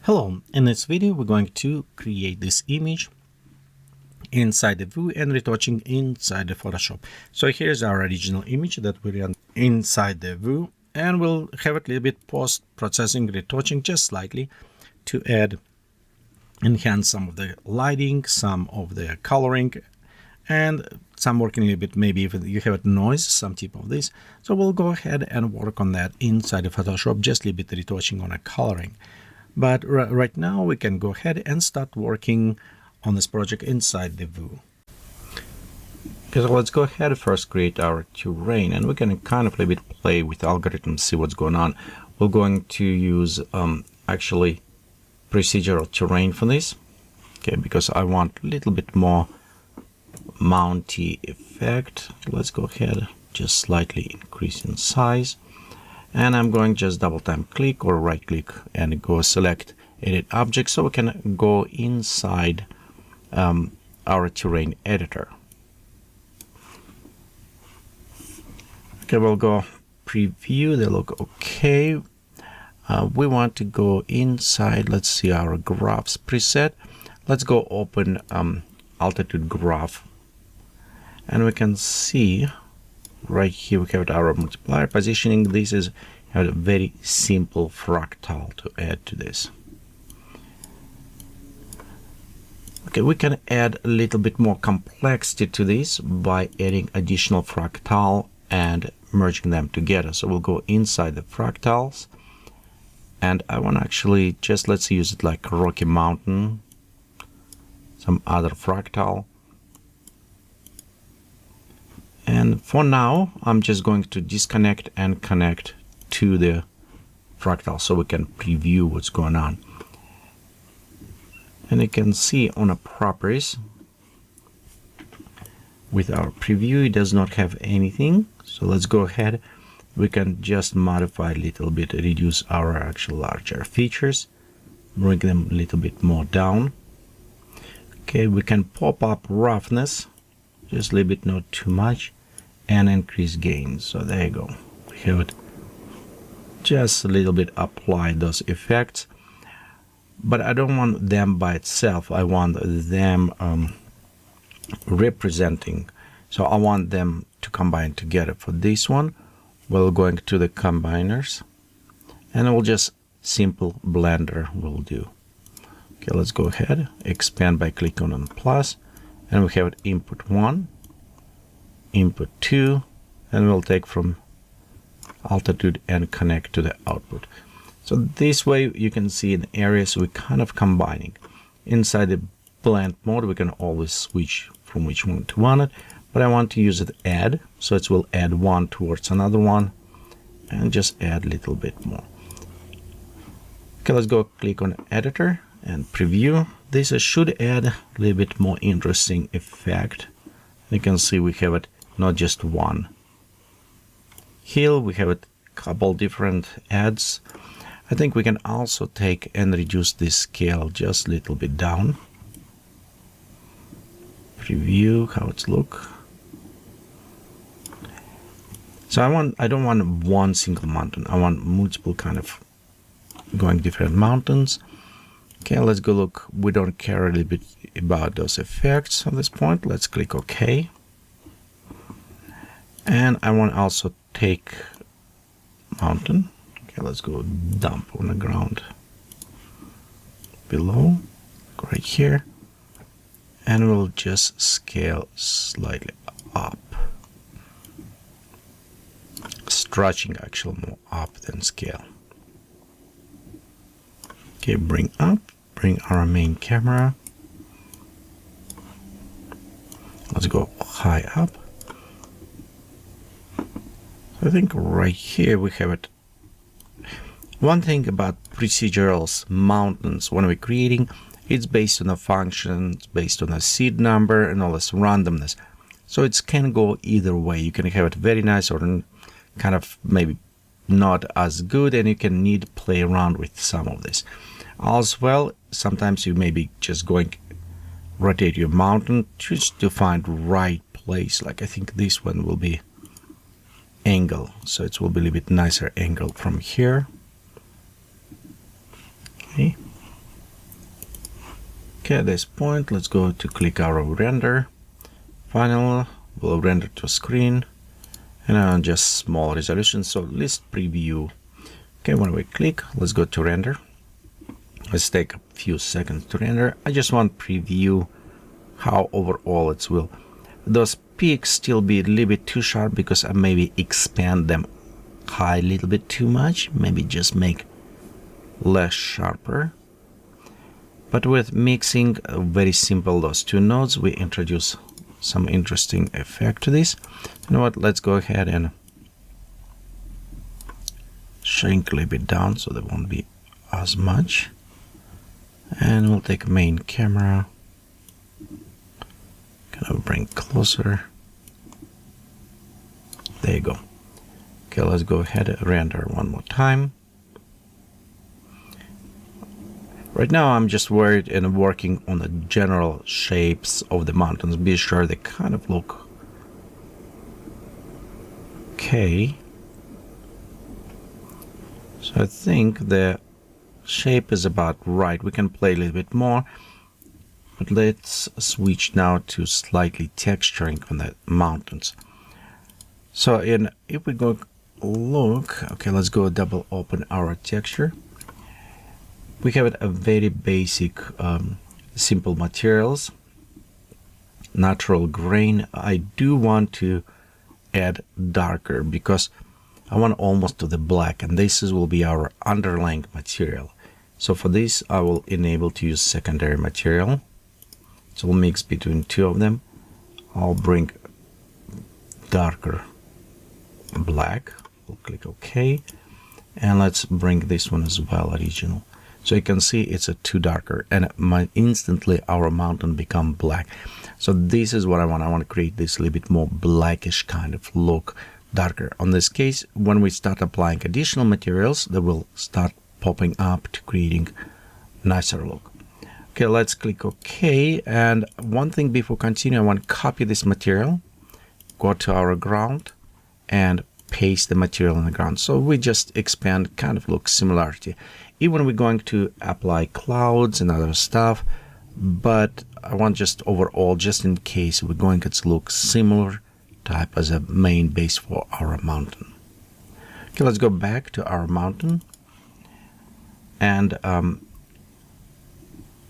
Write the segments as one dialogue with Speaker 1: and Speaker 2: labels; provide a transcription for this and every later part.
Speaker 1: Hello, in this video we're going to create this image inside the view and retouching inside the Photoshop. So here's our original image that we run inside the view, and we'll have it a little bit post-processing, retouching just slightly to enhance some of the lighting, some of the coloring, and some working a little bit, maybe if you have a noise, some tip of this. So we'll go ahead and work on that inside the Photoshop, just a little bit retouching on a coloring. But right now we can go ahead and start working on this project inside the view. Okay, so let's go ahead and first create our terrain, and we can kind of a little bit play with algorithms, see what's going on. We're going to use actually procedural terrain for this, okay, because I want a little bit more mounty effect. Let's go ahead, just slightly increase in size. And I'm going just double time click or right click and go select edit object, so we can go inside our terrain editor. Okay, we'll go preview, they look okay. We want to go inside, let's see our graphs preset. Let's go open altitude graph, and we can see right here we have our multiplier positioning. This is a very simple fractal to add to this. Okay, we can add a little bit more complexity to this by adding additional fractal and merging them together. So we'll go inside the fractals, and I want to actually just, let's use it like Rocky Mountain, some other fractal. And for now, I'm just going to disconnect and connect to the fractal so we can preview what's going on. And you can see on a properties, with our preview, it does not have anything. So let's go ahead. We can just modify a little bit, reduce our actual larger features, bring them a little bit more down. Okay, we can pop up roughness, just a little bit, not too much, and increase gain. So there you go. We have it just a little bit, apply those effects, but I don't want them by itself. I want them representing. So I want them to combine together. For this one, we're going to the combiners, and we'll just simple blender will do. Okay, let's go ahead, expand by clicking on plus, and we have it input 1, input 2, and we'll take from altitude and connect to the output. So this way you can see in areas we're kind of combining. Inside the blend mode, we can always switch from which one to want it, but I want to use it add, so it will add one towards another one and just add a little bit more. Okay, let's go click on editor and preview. This should add a little bit more interesting effect. You can see we have it not just one hill, we have a couple different adds. I think we can also take and reduce this scale just a little bit down. Preview how it's look. So I don't want one single mountain. I want multiple kind of going different mountains. Okay, let's go look. We don't care a little bit about those effects at this point. Let's click OK. And I want to also take mountain. Okay, let's go dump on the ground below, right here, and we'll just scale slightly up, stretching actually more up than scale. Okay, bring up, bring our main camera. Let's go high up. I think right here we have it. One thing about procedurals, mountains, when we're creating, it's based on a function, it's based on a seed number and all this randomness. So it can go either way. You can have it very nice or kind of maybe not as good, and you can need to play around with some of this. As well, sometimes you may be just going rotate your mountain just to find right place. Like I think this one will be angle, so it will be a little bit nicer angle from here. Okay, Okay, at this point, let's go to click our render. Final will render to screen, and just small resolution, so list preview. Okay, when we click, let's go to render. Let's take a few seconds to render. I just want preview how overall it will. Those peaks still be a little bit too sharp because I maybe expand them high a little bit too much. Maybe just make less sharper. But with mixing very simple those two nodes, we introduce some interesting effect to this. You know what? Let's go ahead and shrink a little bit down so there won't be as much. And we'll take main camera. Kind of bring closer. There you go. Okay, let's go ahead and render one more time. Right now I'm just worried and working on the general shapes of the mountains. Be sure they kind of look okay. So I think the shape is about right. We can play a little bit more, but let's switch now to slightly texturing on the mountains. So if we go look, okay, let's go double open our texture. We have a very basic simple materials, natural grain. I do want to add darker because I want almost to the black, and this will be our underlying material. So for this I will enable to use secondary material. So we'll mix between two of them. I'll bring darker black. We'll click OK, and let's bring this one as well, original. So you can see it's a too darker, and instantly our mountain become black. So this is what I want. I want to create this a little bit more blackish kind of look, darker. On this case, when we start applying additional materials, they will start popping up to creating nicer look. Okay, let's click OK. And one thing before continue, I want to copy this material, go to our ground, and paste the material on the ground. So we just expand, kind of look similarity. Even we're going to apply clouds and other stuff, but I want just overall, just in case we're going to look similar type as a main base for our mountain. Okay, let's go back to our mountain. And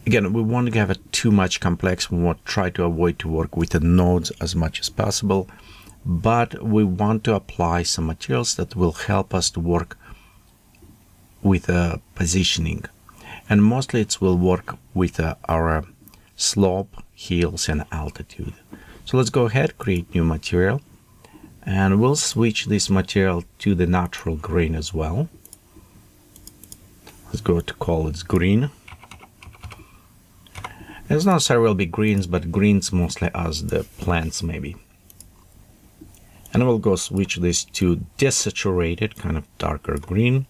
Speaker 1: again, we want to have it too much complex. We want to try to avoid to work with the nodes as much as possible, but we want to apply some materials that will help us to work with positioning, and mostly it will work with our slope, hills, and altitude. So let's go ahead, create new material, and we'll switch this material to the natural green as well. Let's go to call it green. It's not necessarily will be greens, but greens mostly as the plants maybe. And we'll go switch this to desaturated, kind of darker green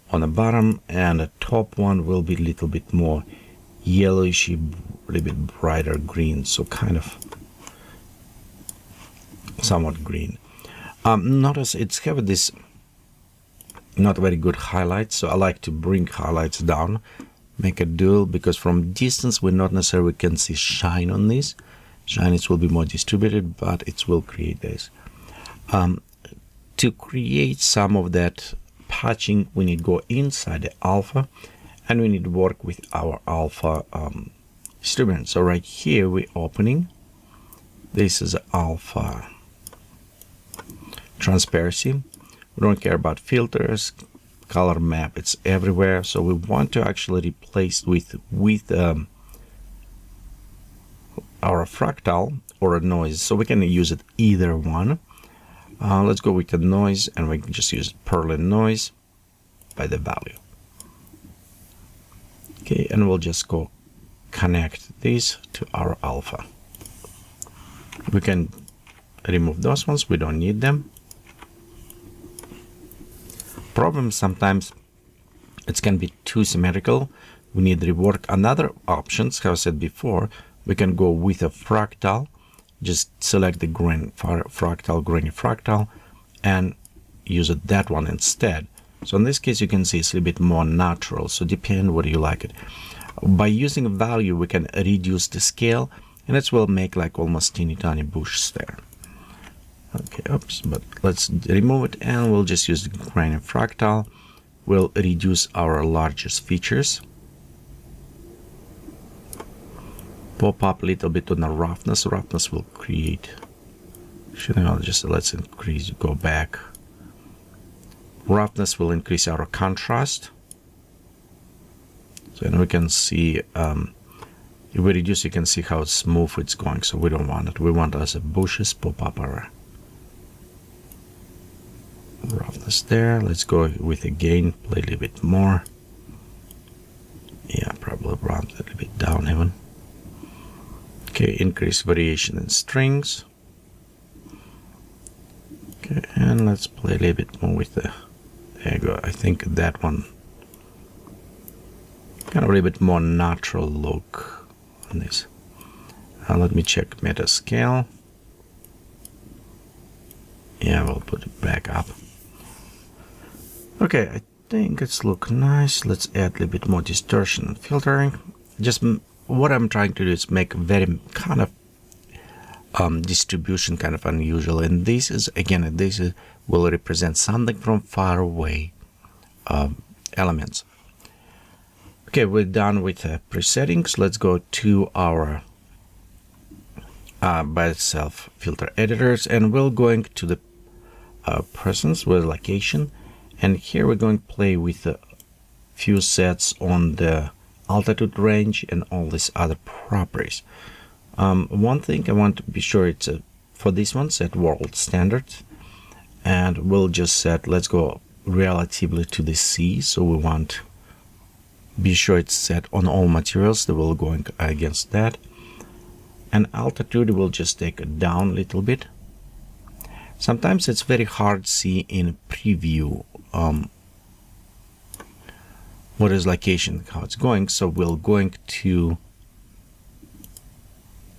Speaker 1: on the bottom, and the top one will be a little bit more yellowish, a little bit brighter green, so kind of somewhat green. Notice it's have this not very good highlights, so I like to bring highlights down, make a dual, because from distance we not necessarily can see shine on this. Shines will be more distributed, but it will create this. To create some of that patching, we need to go inside the alpha, and we need to work with our alpha distribution. So right here we're opening. This is alpha transparency. We don't care about filters, color map, it's everywhere. So we want to actually replace with our fractal or a noise. So we can use it either one. Let's go with the noise, and we can just use Perlin noise by the value. Okay, and we'll just go connect this to our alpha. We can remove those ones, we don't need them. Problem sometimes it can be too symmetrical. We need to rework another options. How I said before, we can go with a fractal. Just select the green fractal, grainy fractal, and use that one instead. So in this case, you can see it's a little bit more natural. So depend what you like it. By using a value, we can reduce the scale, and it will make like almost teeny tiny bushes there. Okay, oops, but let's remove it, and we'll just use the grain fractal. We'll reduce our largest features. Pop up a little bit on the roughness. Roughness will create. Just let's increase, go back. Roughness will increase our contrast. So then we can see, if we reduce, you can see how smooth it's going. So we don't want it. We want as a bushes, pop up our roughness there. Let's go with a gain, play a little bit more. Yeah, probably round a little bit down even. Okay, increase variation in strings. Okay, and let's play a little bit more with the, there you go. I think that one kind of a little bit more natural look on this. Let me check meta scale. Yeah, we'll put it back up. Okay, I think it's look nice. Let's add a little bit more distortion and filtering. Just what I'm trying to do is make a very kind of distribution kind of unusual, and this is again, this is, will represent something from far away elements. Okay, we're done with presettings. Let's go to our by itself filter editors, and we're going to the presence with location, and here we're going to play with a few sets on the altitude range and all these other properties. One thing I want to be sure it's for this one, set world standard, and we'll just set, let's go relatively to the sea. So we want be sure it's set on all materials that will go against that, and altitude will just take it down a little bit. Sometimes it's very hard to see in preview what is location, how it's going. So we're going to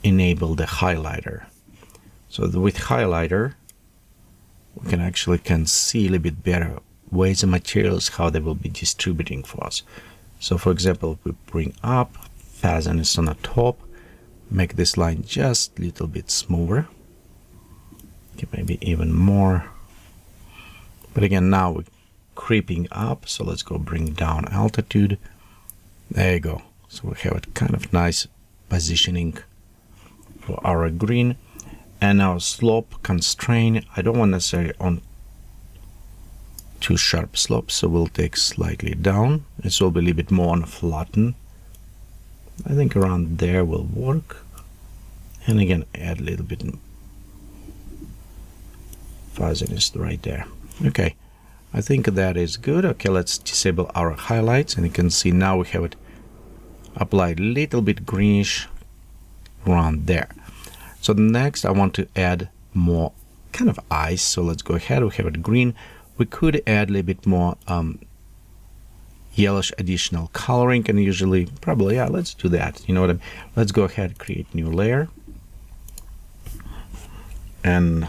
Speaker 1: enable the highlighter. So with highlighter, we can actually see a little bit better ways and materials, how they will be distributing for us. So for example, if we bring up, fuzziness on the top, make this line just a little bit smoother. Okay, maybe even more. But again, now we're creeping up, so let's go bring down altitude. There you go. So we have a kind of nice positioning for our green. And our slope constraint, I don't want necessarily on too sharp slope, so we'll take slightly down. This will be a little bit more on flatten. I think around there will work. And again, add a little bit fuzziness right there. Okay, I think that is good. Okay, let's disable our highlights, and you can see now we have it applied a little bit greenish around there. So next I want to add more kind of ice. So let's go ahead, we have it green. We could add a little bit more yellowish additional coloring, and usually probably, yeah, let's do that. You know what I mean? Let's go ahead, create new layer, and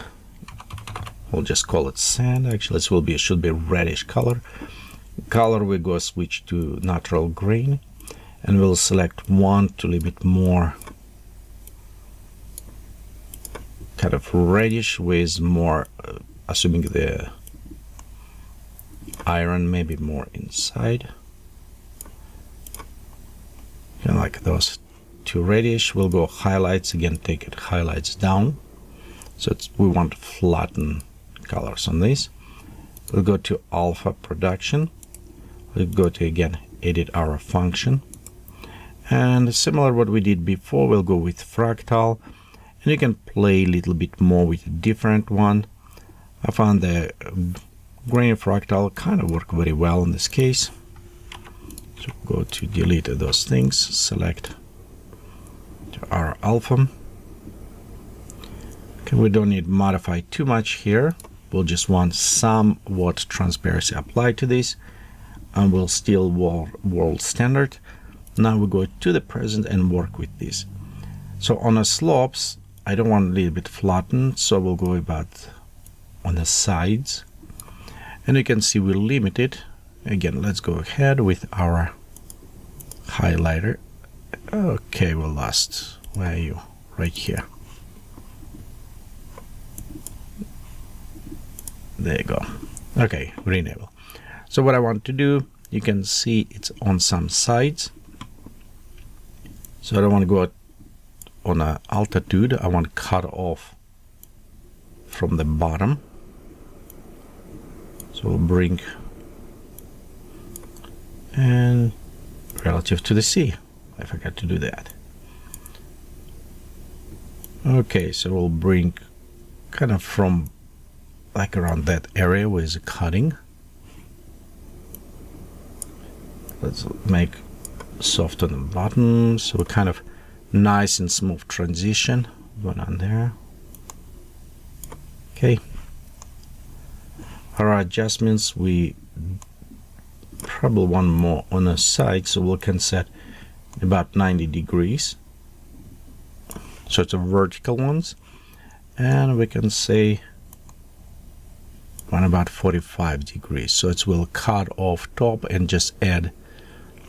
Speaker 1: we'll just call it sand. Actually, this will be, should be a reddish color. Color, we go switch to natural green, and we'll select one to a little bit more kind of reddish with more, assuming the iron maybe more inside. Kind of like those two reddish. We'll go highlights again, take it highlights down. So we want to flatten colors on this. We'll go to alpha production. We'll go to again edit our function, and similar what we did before, we'll go with fractal, and you can play a little bit more with a different one. I found the grain fractal kind of work very well in this case. So go to delete those things, select our alpha. Okay, we don't need modify too much here. We'll just want somewhat transparency applied to this, and we'll still world standard. Now we go to the present and work with this. So on the slopes, I don't want a little bit flattened, so we'll go about on the sides, and you can see we're limited. Again, let's go ahead with our highlighter. Okay, we lost. Where are you? Right here. There you go. Okay, renable. So what I want to do, you can see it's on some sides. So I don't want to go on an altitude. I want to cut off from the bottom. So we'll bring and relative to the sea. I forgot to do that. Okay, so we'll bring kind of from like around that area with the cutting. Let's make soft on the bottom, so kind of nice and smooth transition going on there. Okay. Our adjustments, we probably want more on the side, so we can set about 90 degrees. So it's a vertical ones, and we can say one about 45 degrees. So it will cut off top and just add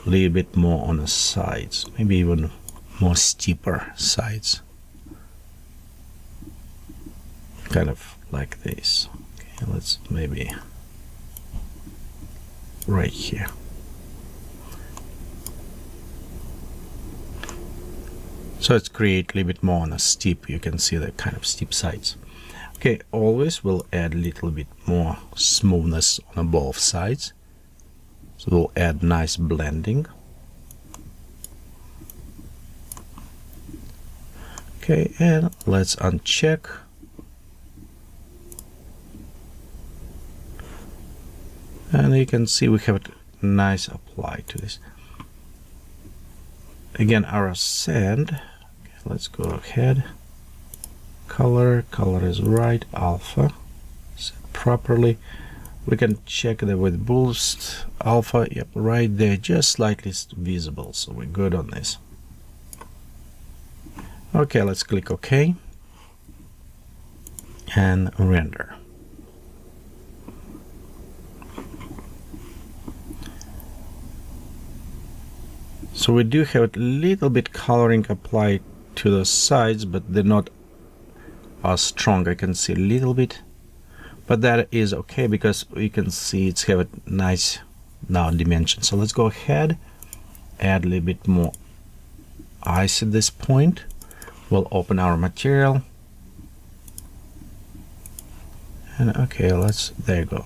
Speaker 1: a little bit more on the sides, maybe even more steeper sides, kind of like this. Okay, let's maybe right here. So it's create a little bit more on a steep, you can see the kind of steep sides. Okay, always we'll add a little bit more smoothness on both sides. So we'll add nice blending. Okay, and let's uncheck. And you can see we have a nice apply to this. Again, our sand. Okay, let's go ahead. Color is right, alpha set properly. We can check that with boost alpha, yep, right there, just slightly visible, so we're good on this. Okay, let's click OK and render. So we do have a little bit coloring applied to the sides, but they're not as strong. I can see a little bit, but that is okay because we can see it's have a nice now dimension. So let's go ahead, add a little bit more ice at this point. We'll open our material, and okay, there you go,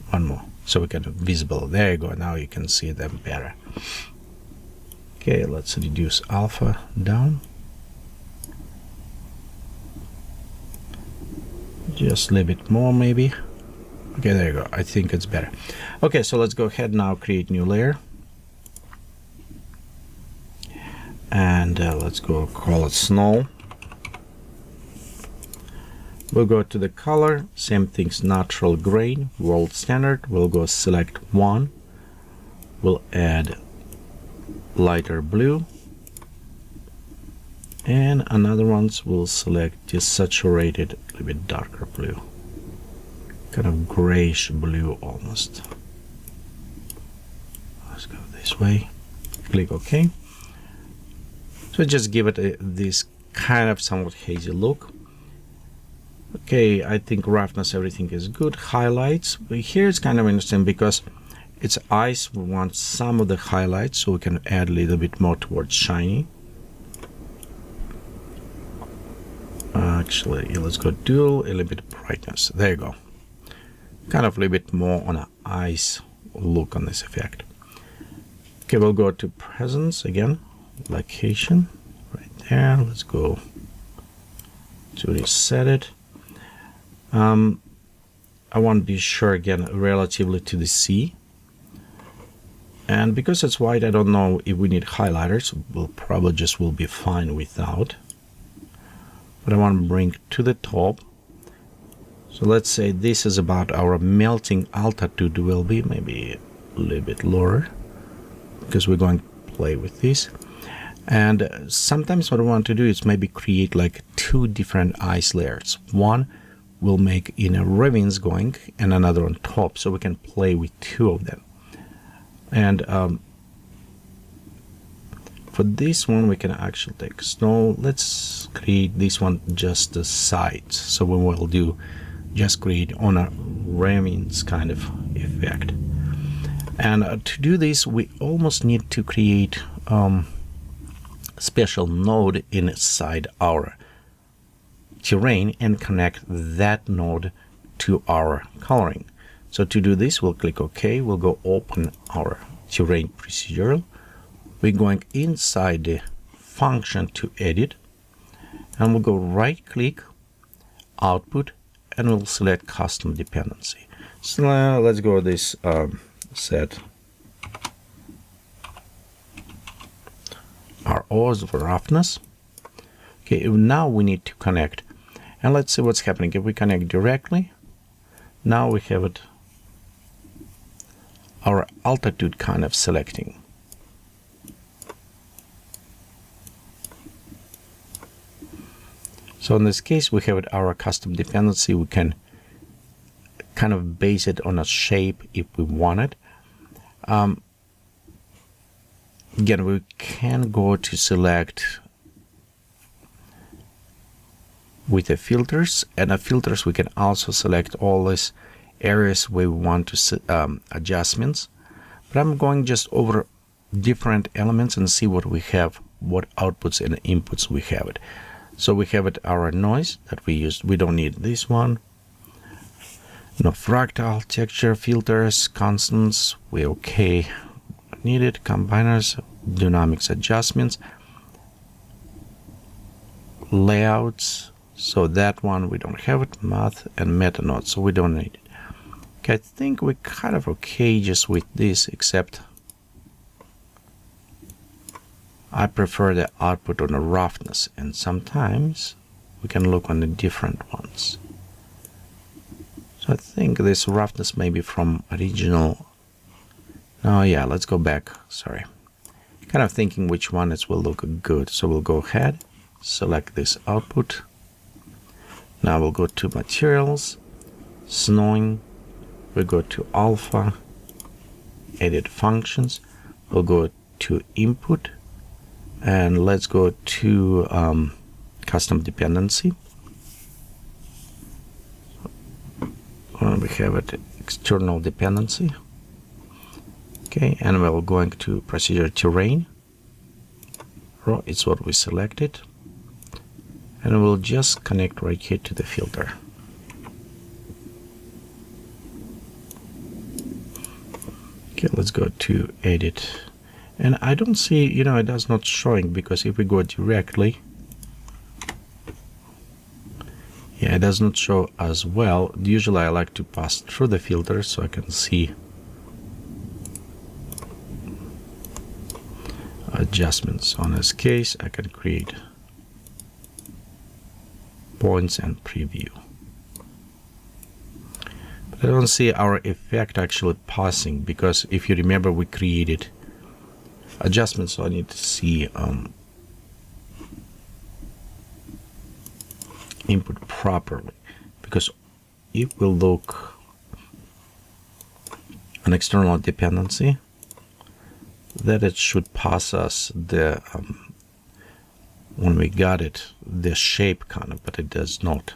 Speaker 1: one more, so we can visible. There you go. Now you can see them better. Okay, let's reduce alpha down. Just a little bit more maybe. Okay, there you go. I think it's better. Okay, so let's go ahead now, create new layer. And let's go call it snow. We'll go to the color, same things, natural grain, world standard. We'll go select one. We'll add lighter blue. And another ones we'll select just saturated, a little bit darker blue, kind of grayish blue almost. Let's go this way, click OK. So just give it this kind of somewhat hazy look. Okay, I think roughness, everything is good. Highlights, but here it's kind of interesting because it's ice. We want some of the highlights, so we can add a little bit more towards shiny. Actually, let's go dual, a little bit of brightness. There you go. Kind of a little bit more on an ice look on this effect. Okay, we'll go to presence again, location, right there. Let's go to reset it. I want to be sure again, relatively to the sea. And because it's white, I don't know if we need highlighters. We'll probably just will be fine without. But I want to bring to the top. So let's say this is about our melting altitude will be maybe a little bit lower because we're going to play with this. And sometimes what I want to do is maybe create like two different ice layers. One will make in a ravines going and another on top, so we can play with two of them. And for this one, we can actually take snow. Let's create this one just the sides. So we will do just create on a remnants kind of effect. And to do this, we almost need to create special node inside our terrain and connect that node to our coloring. So to do this, we'll click OK. We'll go open our terrain procedural. We're going inside the function to edit, and we'll go right click, output, and we'll select custom dependency. So now let's go this set our O's of roughness. Okay, now we need to connect, and let's see what's happening. If we connect directly, now we have it our altitude kind of selecting. So in this case, we have it our custom dependency. We can kind of base it on a shape if we want it. Again, we can go to select with the filters, and the filters we can also select all these areas where we want to adjustments. But I'm going just over different elements and see what we have, what outputs and inputs we have it. So we have it our noise that we used. We don't need this one. No fractal, texture, filters, constants. We okay. Needed combiners, dynamics adjustments, layouts. So that one we don't have it. Math and meta nodes. So we don't need it. Okay, I think we're kind of okay just with this, except I prefer the output on the roughness, and sometimes we can look on the different ones. So I think this roughness may be from original. Oh yeah, let's go back. Sorry. Kind of thinking which one it will look good. So we'll go ahead, select this output. Now we'll go to materials, snowing. We'll go to alpha, edit functions. We'll go to input. And let's go to custom dependency. We have it external dependency. Okay, and we're going to procedure terrain. Raw, it's what we selected. And we'll just connect right here to the filter. Okay, let's go to edit. And I don't see, it does not showing, because if we go directly, yeah, it does not show as well. Usually I like to pass through the filter so I can see adjustments. On this case, I can create points and preview. But I don't see our effect actually passing, because if you remember, we created adjustments, so I need to see input properly, because if we look an external dependency, that it should pass us the when we got it the shape kind of, but it does not.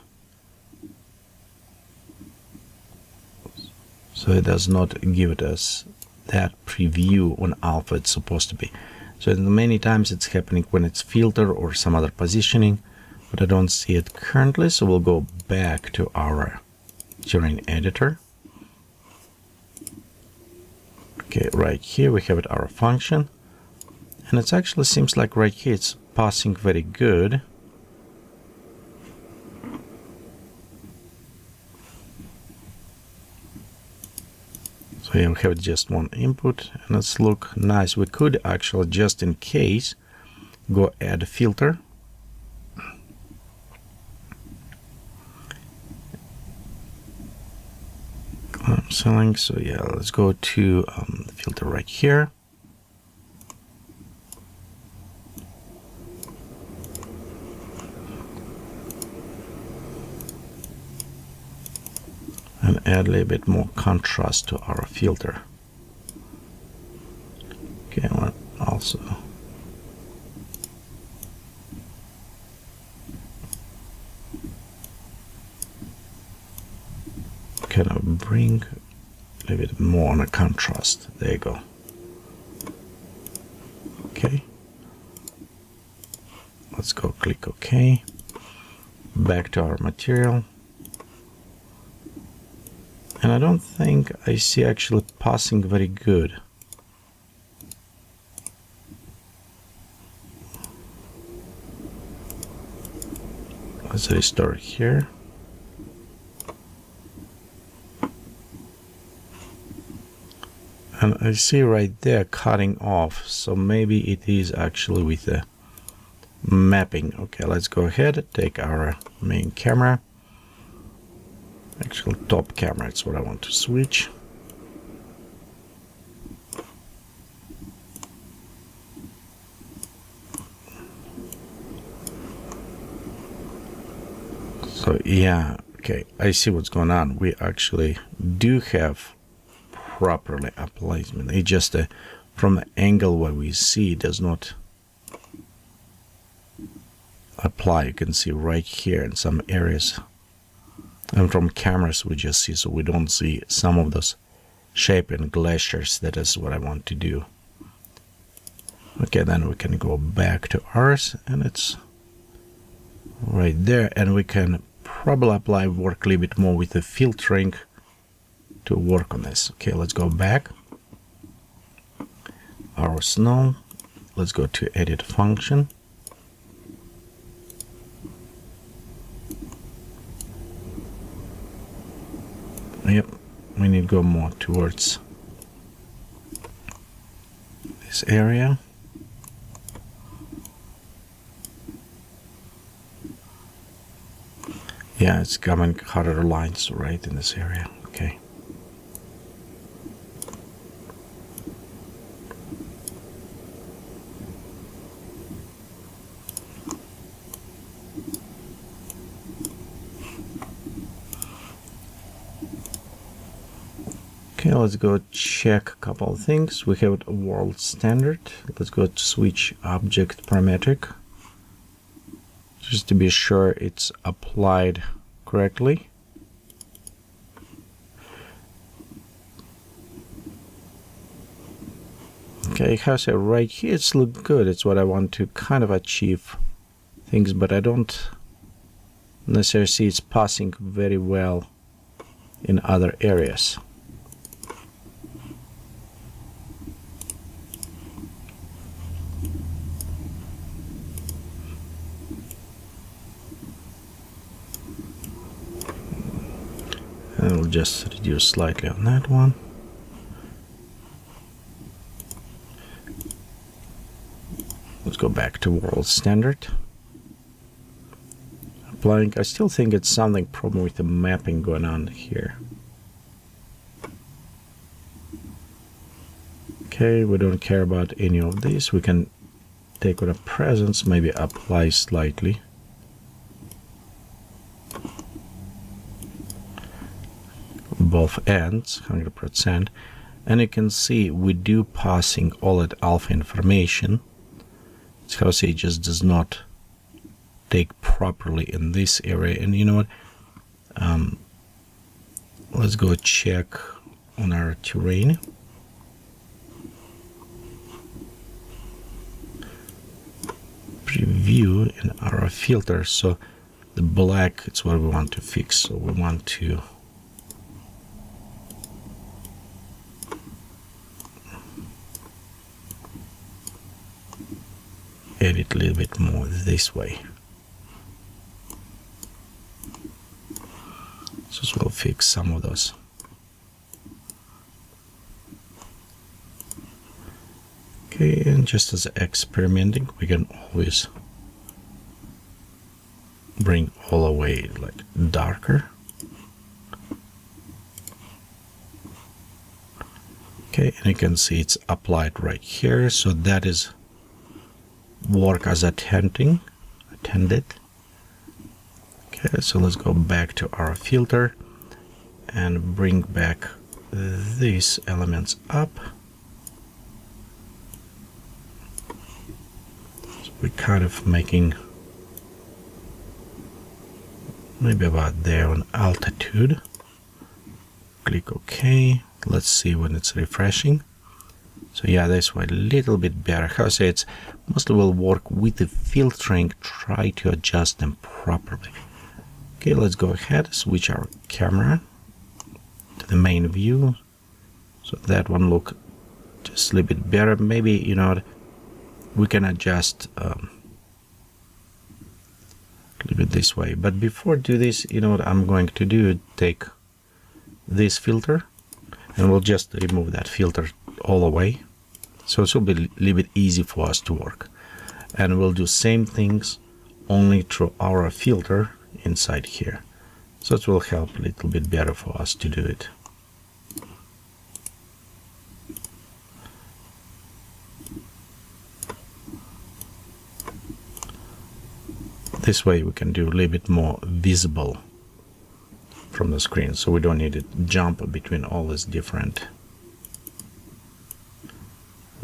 Speaker 1: So it does not give it us that preview on alpha it's supposed to be. So many times it's happening when it's filter or some other positioning, but I don't see it currently. So we'll go back to our terrain editor. Okay, right here we have it our function, and it actually seems like right here it's passing very good. So here we have just one input, and it's look nice. We could actually, just in case, go add a filter. Selling, so yeah, let's go to filter right here. And add a little bit more contrast to our filter. Okay, also bring a little bit more on a contrast. There you go. Okay. Let's go click OK. Back to our material. And I don't think I see actually passing very good. Let's restore here. And I see right there cutting off, so maybe it is actually with the mapping. Okay, let's go ahead, take our main camera. Actually, top camera, it's what I want to switch. So yeah, okay, I see what's going on. We actually do have properly a placement. It just from the angle where we see, it does not apply. You can see right here in some areas, and from cameras we just see, so we don't see some of those shape and glaciers. That is what I want to do. Okay, then we can go back to ours, and it's right there, and we can probably apply, work a little bit more with the filtering to work on this. Okay, let's go back. Our snow. Let's go to edit function. Yep, we need to go more towards this area. Yeah, it's coming harder lines right in this area. Okay. Okay, let's go check a couple of things. We have a world standard. Let's go to switch object parametric, just to be sure it's applied correctly. Okay, it has it right here. It's look good. It's what I want to kind of achieve things, but I don't necessarily see it's passing very well in other areas. And we'll just reduce slightly on that one. Let's go back to world standard. Applying, I still think it's something problem with the mapping going on here. Okay, we don't care about any of this. We can take on a presence, maybe apply slightly. Both ends, 100%. And you can see we do passing all that alpha information. It's how I say it just does not take properly in this area. And you know what? Let's go check on our terrain. Preview in our filter. So the black, it's what we want to fix. So we want to edit a little bit more this way. So this will fix some of those. Okay, and just as experimenting, we can always bring all the way like darker. Okay, and you can see it's applied right here, so that is work as attended. Okay, so let's go back to our filter and bring back these elements up. So we're kind of making maybe about there on altitude. click OK. Let's see when it's refreshing. So yeah, this way a little bit better. How I say, it's mostly will work with the filtering. Try to adjust them properly. Okay, let's go ahead, switch our camera to the main view. So that one look just a little bit better. Maybe, you know, we can adjust a little bit this way. But before do this, you know what I'm going to do? Take this filter and we'll just remove that filter all the way. So it will be a little bit easy for us to work. And we'll do same things only through our filter inside here. So it will help a little bit better for us to do it. This way we can do a little bit more visible from the screen, so we don't need to jump between all these different.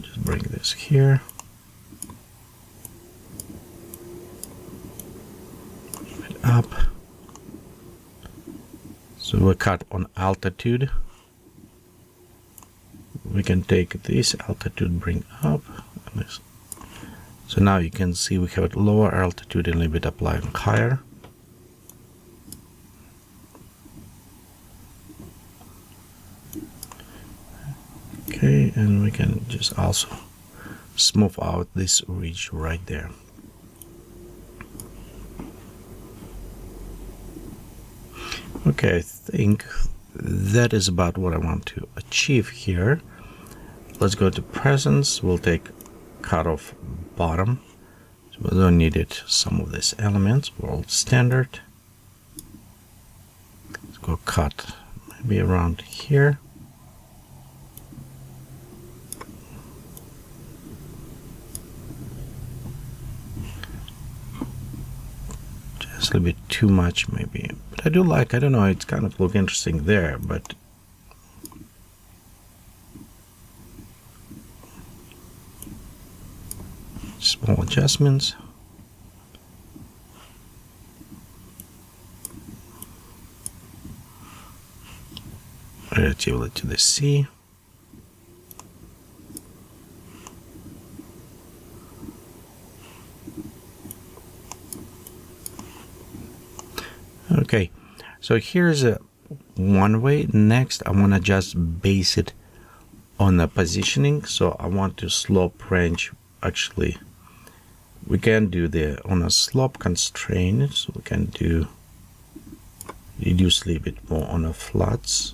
Speaker 1: Just bring this here. Move it up. So we cut on altitude. We can take this altitude, bring up, and this. So now you can see we have it lower altitude and a little bit applying higher. Okay, and we can just also smooth out this ridge right there. Okay, I think that is about what I want to achieve here. Let's go to presence. We'll take cut off bottom. So we don't need it. Some of these elements, world standard. Let's go cut maybe around here. Just a little bit too much maybe. But I do like, I don't know, it's kind of look interesting there, but small adjustments. Relatively to the sea. Okay, so here's one way. Next, I want to just base it on the positioning. So I want to slope range. Actually, we can do the on a slope constraint. So we can do reduce a little bit more on the flats,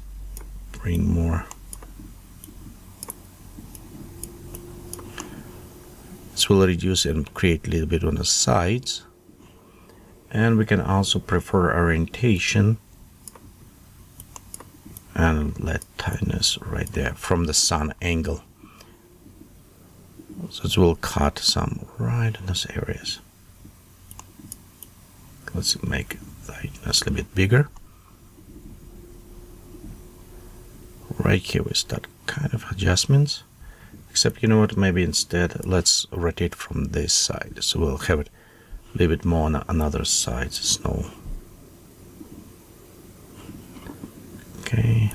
Speaker 1: bring more. This will reduce and create a little bit on the sides. And we can also prefer orientation and let tightness right there from the sun angle. So it will cut some right in those areas. Let's make tightness a little bit bigger. Right here we start kind of adjustments. Except, you know what, maybe instead let's rotate from this side. So we'll have it a little bit more on another side, snow. Okay.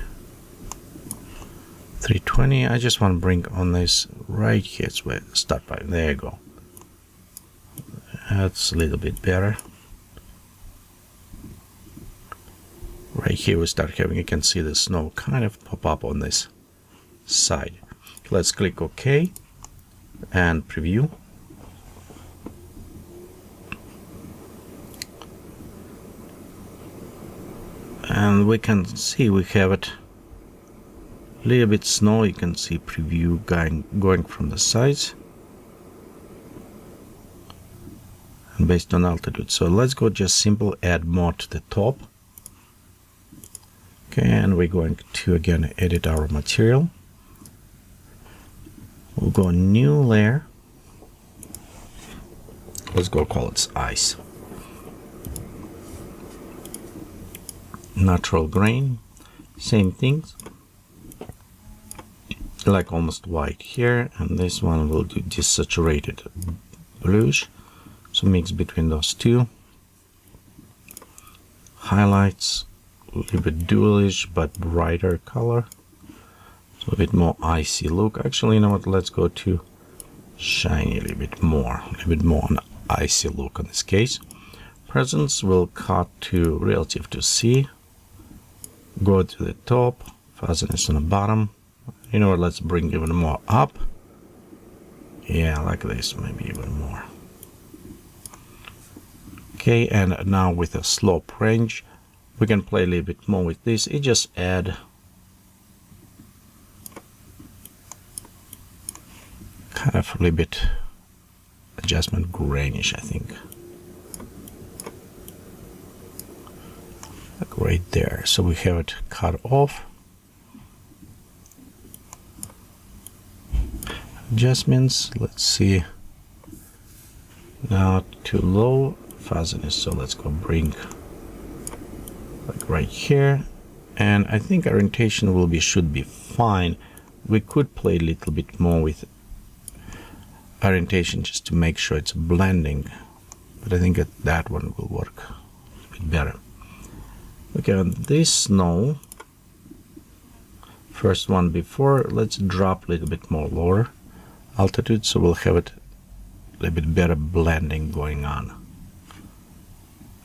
Speaker 1: 320. I just want to bring on this right here. It's where start by. There you go. That's a little bit better. Right here we start having, you can see the snow kind of pop up on this side. Let's click OK and preview. And we can see we have it a little bit snow. You can see preview going from the sides and based on altitude. So let's go just simple add more to the top. Okay, and we're going to again edit our material. We'll go new layer. Let's go call it ice. Natural grain, same things, like almost white here, and this one will do desaturated bluish, so mix between those two. Highlights, a little bit dualish but brighter color. So a bit more icy look. Actually, you know what? Let's go to shiny a little bit more on icy look in this case. Presence will cut to relative to C. Go to the top. Fuzziness on the bottom. You know what? Let's bring even more up. Yeah, like this, maybe even more. Okay, and now with a slope range, we can play a little bit more with this. It just add kind of a little bit adjustment grainish, I think. Like right there. So we have it cut off. Adjustments, let's see. Now too low fuzziness, so let's go bring like right here, and I think orientation will be should be fine. We could play a little bit more with orientation just to make sure it's blending, but I think that one will work a bit better. Okay, on this snow, first one before, let's drop a little bit more lower altitude, so we'll have it a little bit better blending going on.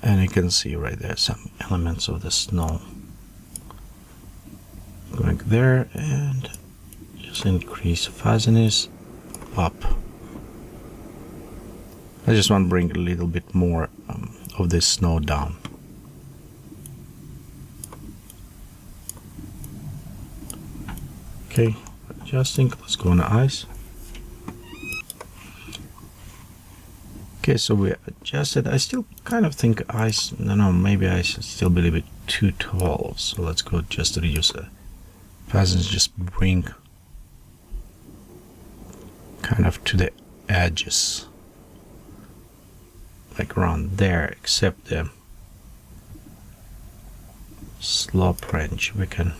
Speaker 1: And you can see right there some elements of the snow going there, and just increase fuzziness up. I just want to bring a little bit more of this snow down. Okay, adjusting, let's go on the ice. Okay, so we adjusted. I still kind of think ice, no, maybe I should still be a little bit too tall. So let's go just reduce the fuzziness, just bring kind of to the edges, like around there, except the slope range. We can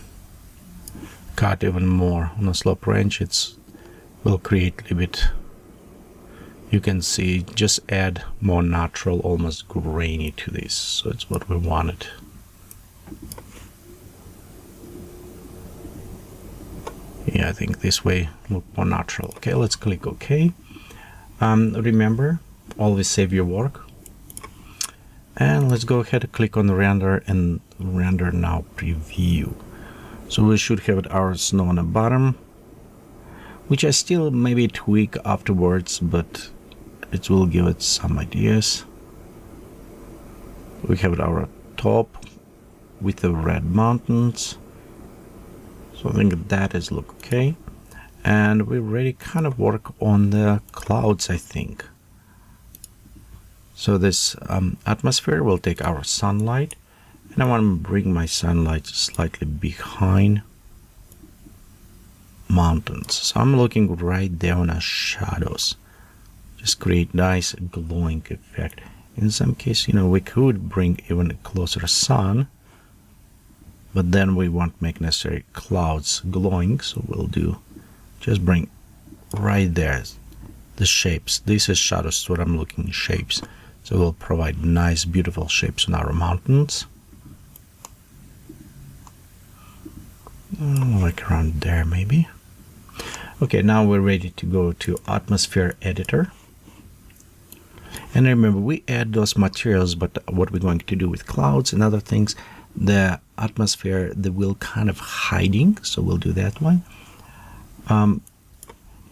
Speaker 1: cut even more on the slope range. It's will create a little bit. You can see, just add more natural, almost grainy to this. So it's what we wanted. Yeah, I think this way look more natural. Okay, let's click OK. Remember, always save your work. And let's go ahead and click on the render and render now preview. So we should have our snow on the bottom, which I still maybe tweak afterwards, but it will give it some ideas. We have our top with the red mountains, so I think that is look okay, and we already kind of work on the clouds, I think. So this atmosphere will take our sunlight, and I want to bring my sunlight slightly behind mountains. So I'm looking right there on the shadows. Just create nice glowing effect. In some case, you know, we could bring even a closer sun, but then we won't make necessary clouds glowing, so we'll do just bring right there the shapes. This is shadows, what I'm looking shapes. So we'll provide nice beautiful shapes on our mountains. Like around there maybe. Okay, now we're ready to go to atmosphere editor. And remember, we add those materials, but what we're going to do with clouds and other things, the atmosphere, they will kind of hiding, so we'll do that one.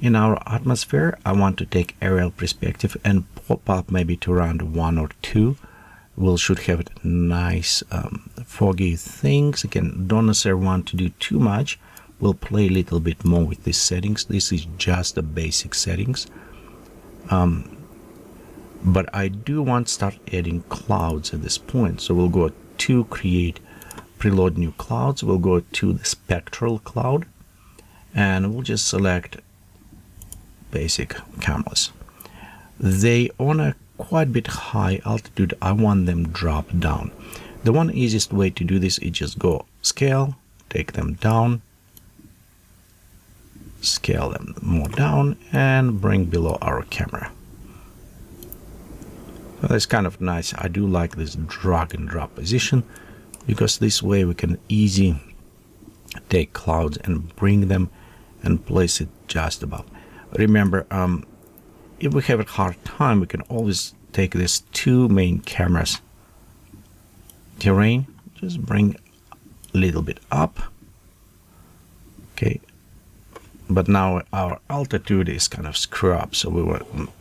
Speaker 1: In our atmosphere, I want to take aerial perspective and pop up maybe to around 1 or 2. We should have nice foggy things. Again, don't necessarily want to do too much. We'll play a little bit more with these settings. This is just the basic settings. But I do want to start adding clouds at this point. So we'll go to create preload new clouds. We'll go to the spectral cloud, and we'll just select basic cameras. They on a quite a bit high altitude. I want them drop down. The one easiest way to do this is just go scale, take them down, scale them more down, and bring below our camera. So that's kind of nice. I do like this drag and drop position. because this way we can easily take clouds and bring them and place it just above. Remember, if we have a hard time, we can always take these two main cameras, terrain, just bring a little bit up. Okay, but now our altitude is kind of screw up, so we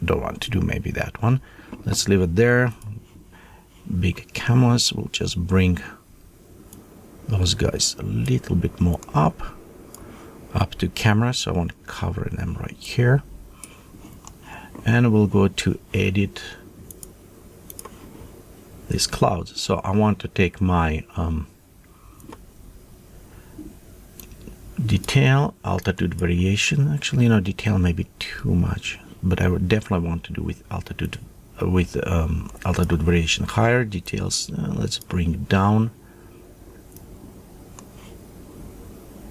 Speaker 1: don't want to do maybe that one. Let's leave it there. Big cameras, we'll just bring those guys a little bit more up to camera, so I want to cover them right here. And we'll go to edit these clouds. So I want to take my detail, altitude variation. Actually, detail may be too much, but I would definitely want to do with altitude altitude variation higher. Details, let's bring it down.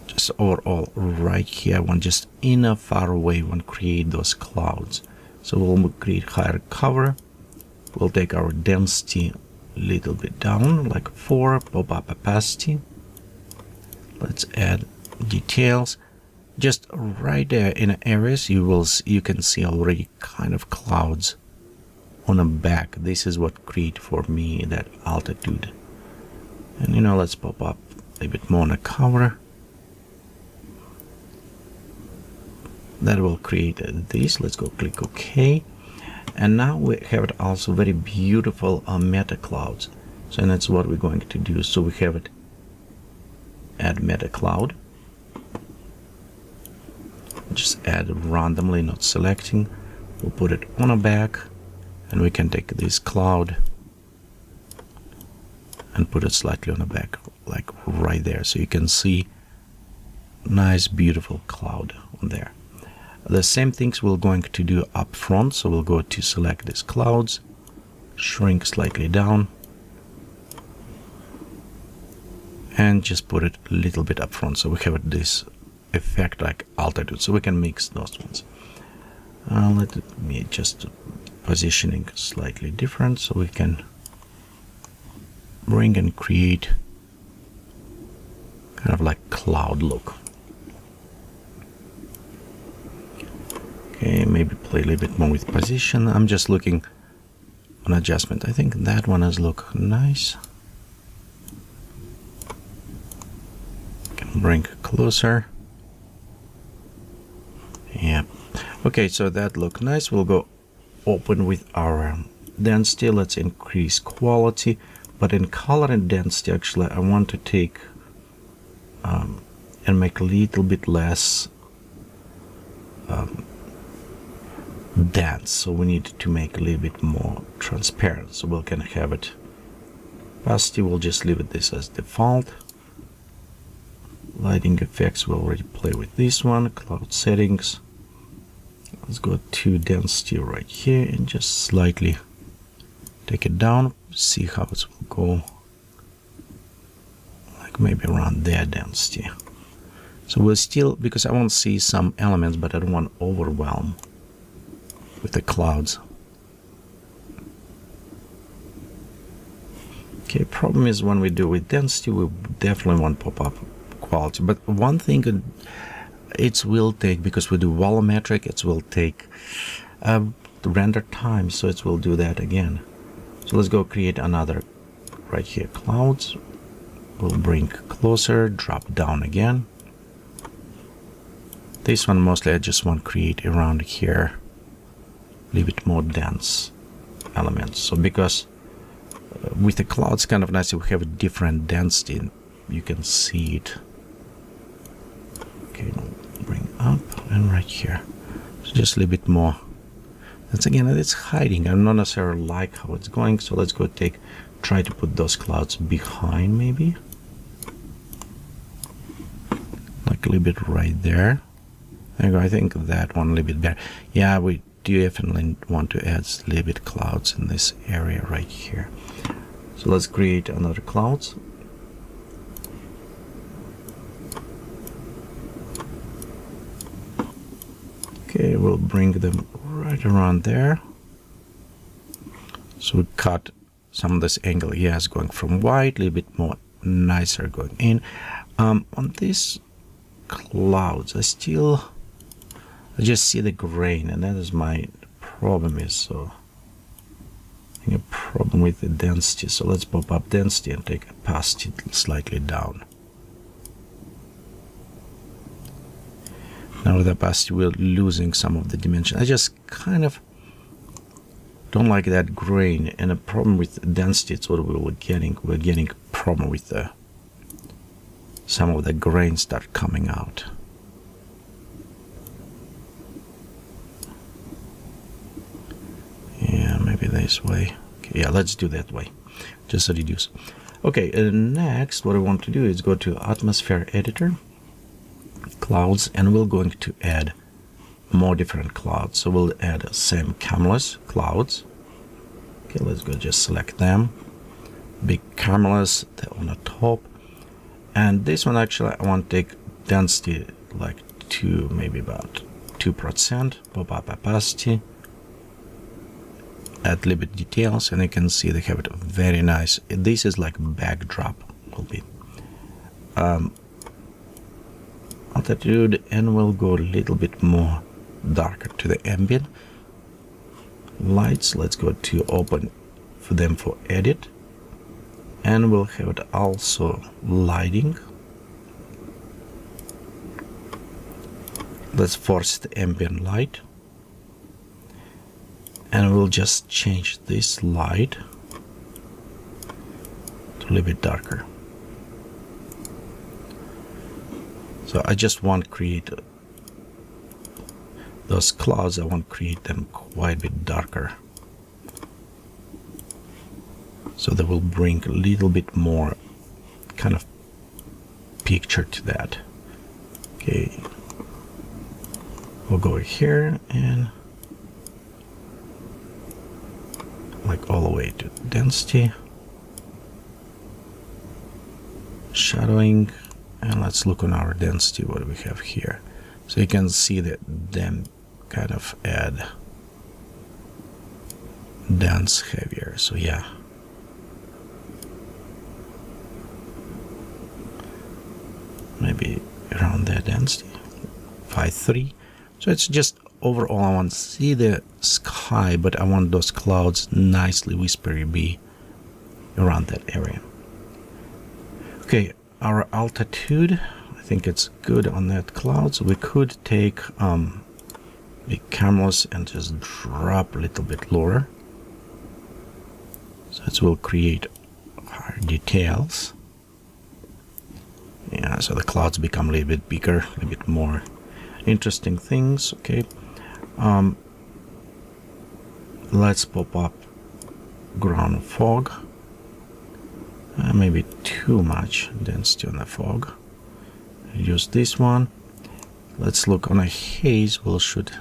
Speaker 1: Just overall right here, I want just enough far away when create those clouds. So we'll create higher cover. We'll take our density a little bit down, like 4, pop-up opacity. Let's add details. Just right there in areas you can see already kind of clouds on the back. This is what create for me that altitude. And let's pop up a bit more on the cover. That will create this. Let's go click OK. And now we have it also very beautiful meta clouds. So that's what we're going to do. So we have it add meta cloud. Just add randomly, not selecting. We'll put it on a back, and we can take this cloud and put it slightly on the back, like right there. So you can see nice beautiful cloud on there. The same things we're going to do up front. So we'll go to select these clouds, shrink slightly down, and just put it a little bit up front. So we have this effect like altitude. So we can mix those ones. Let me just positioning slightly different, so we can bring and create kind of like cloud look. Okay, maybe play a little bit more with position. I'm just looking on adjustment. I think that one has look nice. Can bring closer. Yeah. Okay, so that look nice. We'll go open with our density. Let's increase quality, but in color and density, actually, I want to take and make a little bit less dense. So we need to make a little bit more transparent. So we can have it opacity. We'll just leave it this as default. Lighting effects, we'll already play with this one. Cloud settings. Let's go to density right here and just slightly take it down. See how it will go. Like maybe around their density. So we'll still, because I want to see some elements, but I don't want to overwhelm with the clouds. Okay, problem is when we do with density, we definitely want pop-up quality. But one thing it will take, because we do volumetric, it will take the render time, so it will do that again. So let's go create another right here, clouds. We'll bring closer, drop down again. This one mostly I just want to create around here, leave it more dense elements. So because with the clouds kind of nice, we have a different density, you can see it. Okay, bring up and right here. So just a little bit more. That's again, it's hiding. I don't necessarily like how it's going, so let's go try to put those clouds behind maybe. Like a little bit right there. There you go. I think that one a little bit better. Yeah, we do definitely want to add a little bit clouds in this area right here. So let's create another clouds. Okay, we'll bring them right around there. So we cut some of this angle. Yes, going from white, a little bit more nicer going in. On these clouds, I just see the grain, and that is my problem. Is so I think a problem with the density. So let's pop up density and take opacity slightly down. Now with opacity, we're losing some of the dimension. I just kind of don't like that grain, and a problem with density. It's what we were getting. We're getting a problem with some of the grains start coming out. Yeah, maybe this way. Okay, yeah, let's do that way. Just reduce. Okay, next what I want to do is go to Atmosphere Editor, Clouds, and we're going to add more different clouds. So we'll add same cumulus clouds. Okay, let's go just select them. Big cumulus on the top. And this one actually I want to take density like 2, maybe about 2%. Pop up opacity. Add a little bit details, and you can see they have it very nice. This is like backdrop will be. Altitude, and we'll go a little bit more darker to the ambient lights. Let's go to open for them for edit, and we'll have it also lighting. Let's force the ambient light, and we'll just change this light to a little bit darker. So I just want to create those clouds. I want to create them quite a bit darker, so they will bring a little bit more kind of picture to that. Okay, we'll go here and like all the way to density, shadowing, and let's look on our density, what do we have here. So you can see that them kind of add dense heavier. So yeah, maybe around that density 5.3. So it's just overall I want to see the sky, but I want those clouds nicely whispery be around that area. Okay, our altitude, I think it's good on that cloud. So we could take the cameras and just drop a little bit lower. So it will create our details. Yeah, so the clouds become a little bit bigger, a little bit more interesting things. Okay, let's pop up ground fog. Maybe too much density on the fog. Use this one. Let's look on a haze. We'll shoot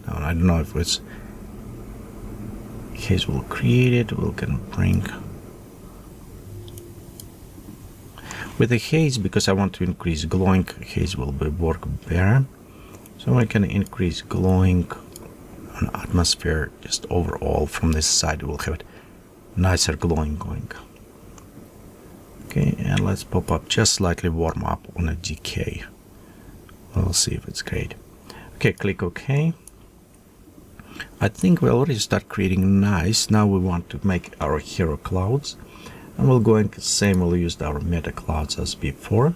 Speaker 1: down. I don't know if it's haze will create it. We can bring with the haze, because I want to increase glowing. Haze will be work better. So I can increase glowing on atmosphere. Just overall from this side, we'll have it nicer glowing going. Okay, and let's pop up just slightly warm up on a decay. We'll see if it's great. Okay, click OK. I think we already start creating nice. Now we want to make our hero clouds, and we'll go and same, we'll use our meta clouds as before.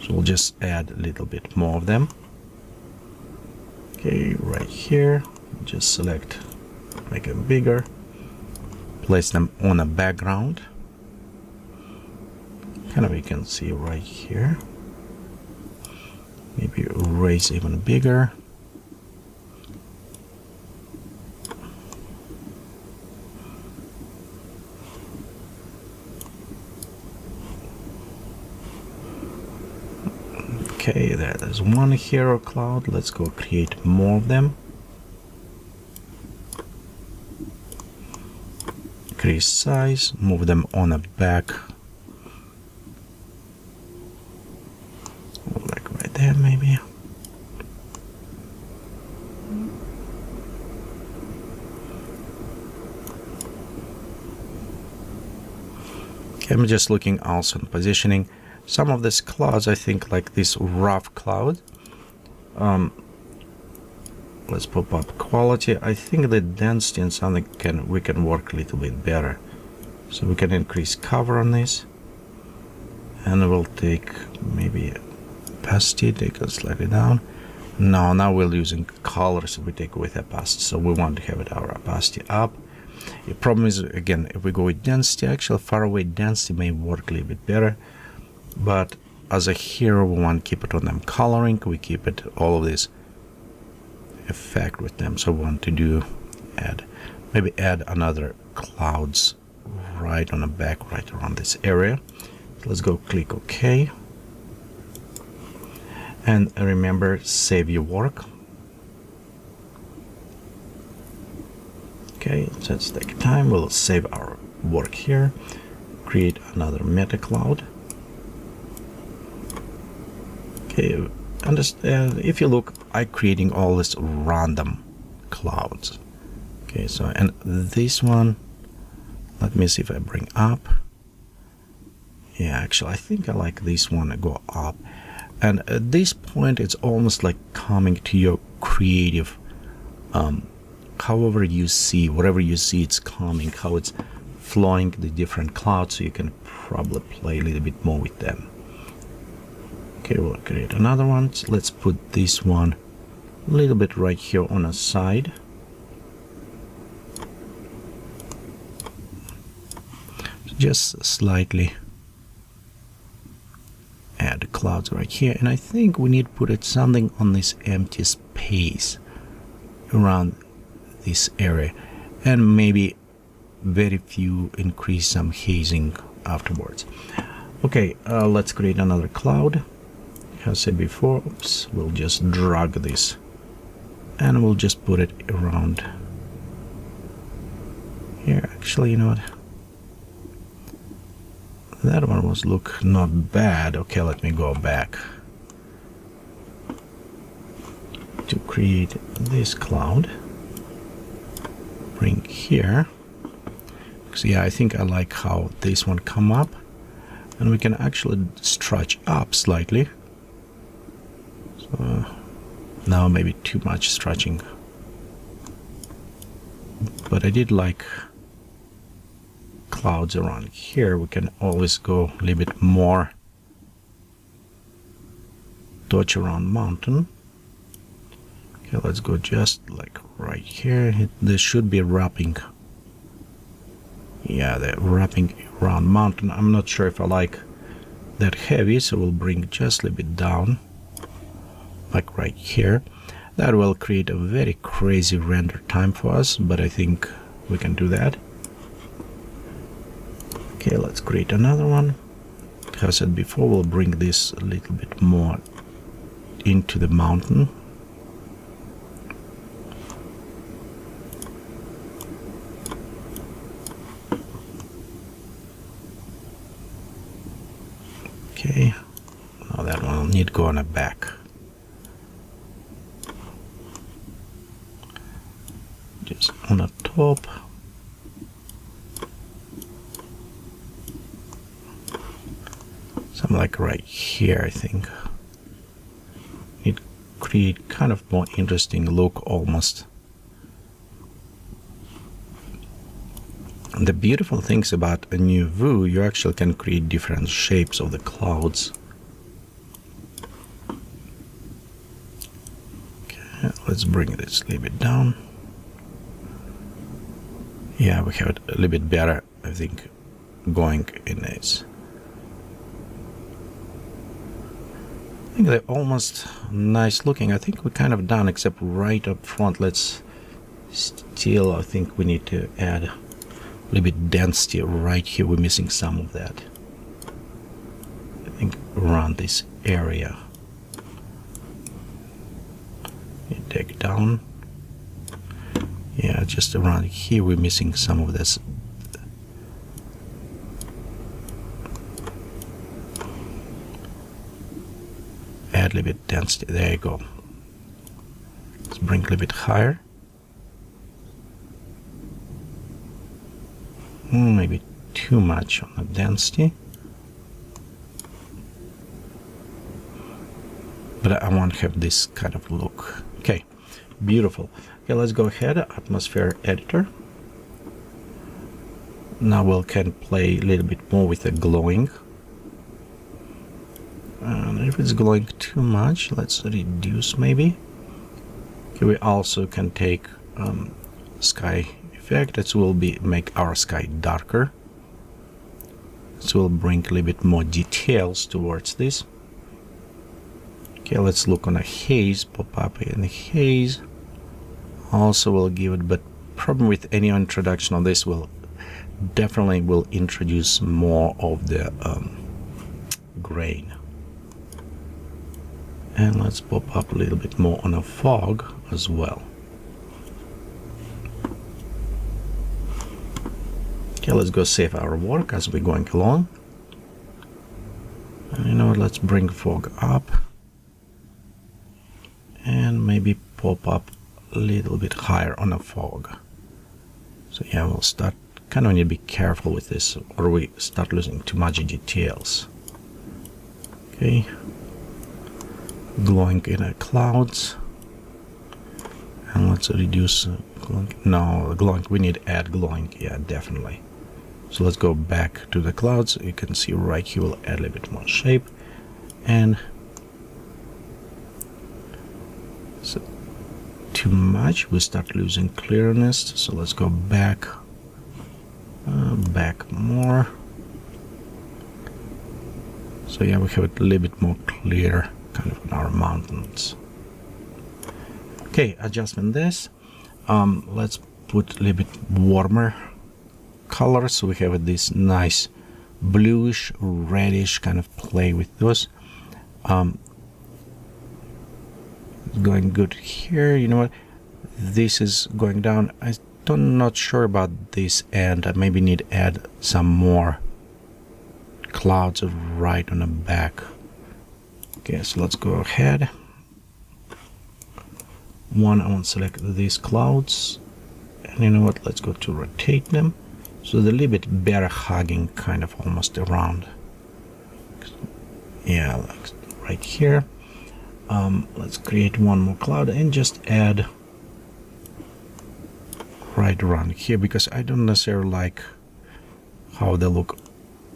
Speaker 1: So we'll just add a little bit more of them. Okay, right here, just select, make them bigger, place them on a background. Kind of you can see right here. Maybe raise even bigger. Okay, there's one hero cloud. Let's go create more of them. Increase size, move them on a back. Like right there, maybe. Okay, I'm just looking also in positioning. Some of these clouds, I think, like this rough cloud. Let's pop up quality. I think the density and something we can work a little bit better. So we can increase cover on this, and we'll take maybe opacity, take it slightly down. No, now we're using color, so we take with opacity. So we want to have it our opacity up. The problem is, again, if we go with density, actually far away density may work a little bit better. But as a hero, we want to keep it on them coloring. We keep it all of this effect with them. So we want to do maybe add another clouds right on the back, right around this area. So let's go click OK. And remember, save your work. Okay, so let's take time. We'll save our work here. Create another meta cloud. Okay, understand, if you look, I'm creating all these random clouds. Okay, so, and this one, let me see if I bring up. Yeah, actually, I think I like this one to go up. And at this point, it's almost like coming to your creative, however you see, whatever you see, it's coming, how it's flowing the different clouds, so you can probably play a little bit more with them. Okay, we'll create another one. So let's put this one a little bit right here on the side. Just slightly add clouds right here, and I think we need to put it something on this empty space around this area, and maybe very few, increase some hazing afterwards. Okay, let's create another cloud. As I said before, oops, we'll just drag this and we'll just put it around here. Actually, you know what, that one was look not bad. Okay, let me go back to create this cloud. Bring here. So yeah, I think I like how this one come up, and we can actually stretch up slightly. So now maybe too much stretching, but I did like clouds around here. We can always go a little bit more touch around mountain. Okay, let's go just like right here. This should be wrapping. Yeah, they're wrapping around mountain. I'm not sure if I like that heavy, so we'll bring just a little bit down, like right here. That will create a very crazy render time for us, but I think we can do that. Okay, let's create another one. As I said before, we'll bring this a little bit more into the mountain. Okay, now that one will need to go on the back. Just on the top. Something like right here, I think. It create kind of more interesting look almost. And the beautiful things about a new view, you actually can create different shapes of the clouds. Okay, let's bring this a little bit down. Yeah, we have it a little bit better, I think, going in this. I think they're almost nice looking. I think we're kind of done, except right up front. Let's still, I think we need to add a little bit density right here. We're missing some of that. I think around this area. You take down. Yeah, just around here we're missing some of this. Add a little bit density. There you go. Let's bring a little bit higher. Maybe too much on the density. But I want to have this kind of look. Okay, beautiful. Okay, let's go ahead, atmosphere editor. Now we can play a little bit more with the glowing. And if it's glowing too much, let's reduce maybe. Okay, we also can take sky effect. That will make our sky darker. This will bring a little bit more details towards this. Okay, let's look on a haze, pop up in the haze. Also will give it, but problem with any introduction of this will definitely introduce more of the grain. And let's pop up a little bit more on a fog as well. Okay, let's go save our work as we're going along. And you know what, let's bring fog up. And maybe pop up a little bit higher on a fog. So yeah, we'll start, kind of need to be careful with this or we start losing too much details. Okay. Glowing in the clouds. And let's reduce glowing. No, glowing, we need to add glowing, yeah, definitely. So let's go back to the clouds. You can see right here we'll add a little bit more shape. And so too much, we start losing clearness. So let's go back, back more. So yeah, we have it a little bit more clear, kind of in our mountains. Okay, adjustment this. Let's put a little bit warmer color, so we have this nice bluish, reddish kind of play with those. Going good here. You know what? This is going down. I'm not sure about this end. I maybe need to add some more clouds right on the back. Okay, so let's go ahead. I want to select these clouds. And you know what? Let's go to rotate them. So they're a little bit better hugging kind of almost around. Yeah, like right here. Let's create one more cloud and just add right around here, because I don't necessarily like how they look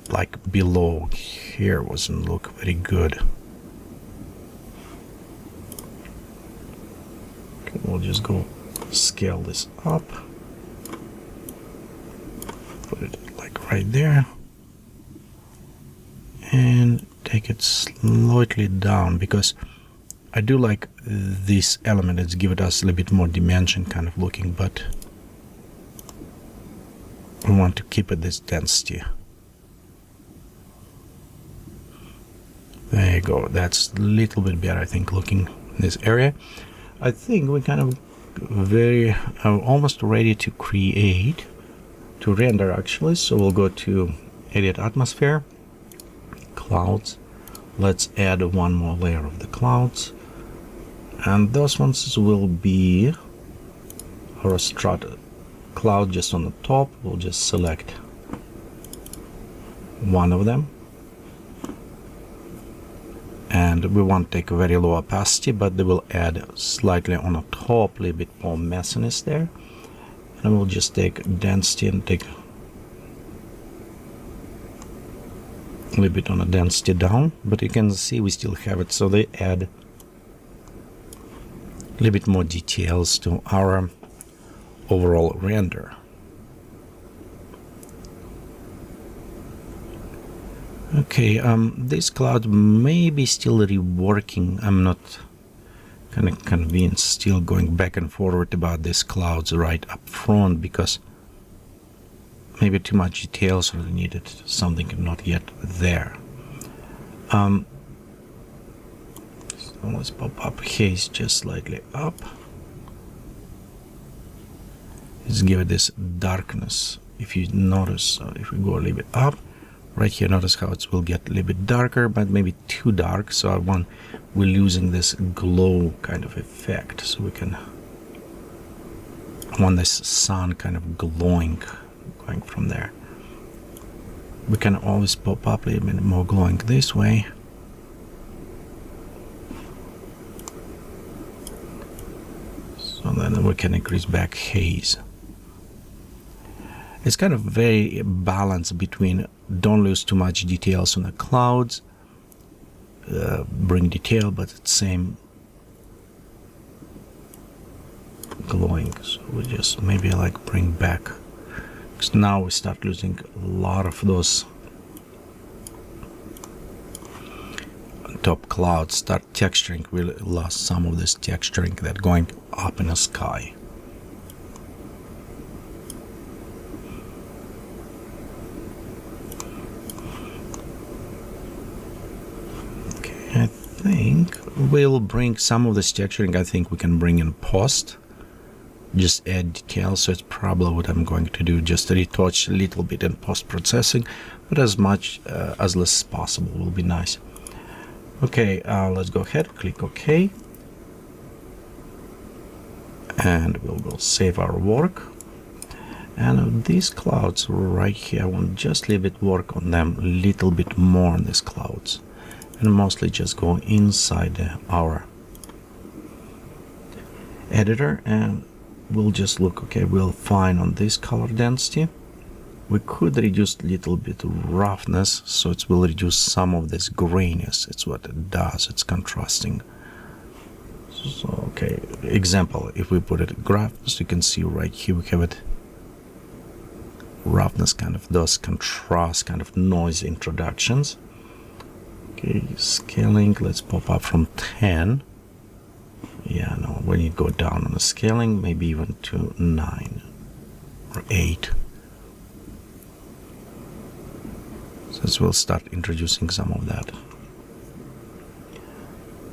Speaker 1: like below here. Wasn't look very good. Okay, we'll just go scale this up. Put it like right there. And take it slightly down, because I do like this element. It's given us a little bit more dimension kind of looking, but we want to keep it this density. There you go. That's a little bit better, I think, looking in this area. I think we're kind of very almost ready to create, to render actually. So we'll go to Edit Atmosphere, Clouds. Let's add one more layer of the clouds. And those ones will be our strata cloud just on the top. We'll just select one of them. And we won't take a very low opacity, but they will add slightly on the top, a little bit more messiness there. And we'll just take density and take a little bit on the density down, but you can see we still have it, so they add a little bit more details to our overall render. Okay, this cloud may be still reworking. I'm not kind of convinced, still going back and forward about these clouds right up front, because maybe too much details are needed, something not yet there. So let's pop up haze just slightly up. Let's give it this darkness. If you notice, if we go a little bit up, right here, notice how it will get a little bit darker, but maybe too dark. So we're losing this glow kind of effect. So I want this sun kind of glowing, going from there. We can always pop up a little bit more glowing this way. So then we can increase back haze. It's kind of very balanced between don't lose too much details on the clouds, bring detail, but it's same glowing. So we just maybe like bring back, because now we start losing a lot of those top clouds. Start texturing, we lost some of this texturing that going up in the sky. I think we'll bring some of this texturing. I think we can bring in post, just add details. So it's probably what I'm going to do, just retouch a little bit in post processing, but as much as less as possible will be nice. Okay, let's go ahead, click OK, and we'll save our work. And these clouds right here, I want just a little bit work on them, a little bit more on these clouds, and mostly just go inside our editor, and we'll just look. Okay, we'll find on this color density. We could reduce a little bit roughness, so it will reduce some of this grayness. It's what it does, it's contrasting. So, okay, example, if we put it roughness, you can see right here we have it roughness, kind of those contrast, kind of noise introductions. Okay, scaling, let's pop up from 10. Yeah, no, when you go down on the scaling, maybe even to 9 or 8. So this will start introducing some of that.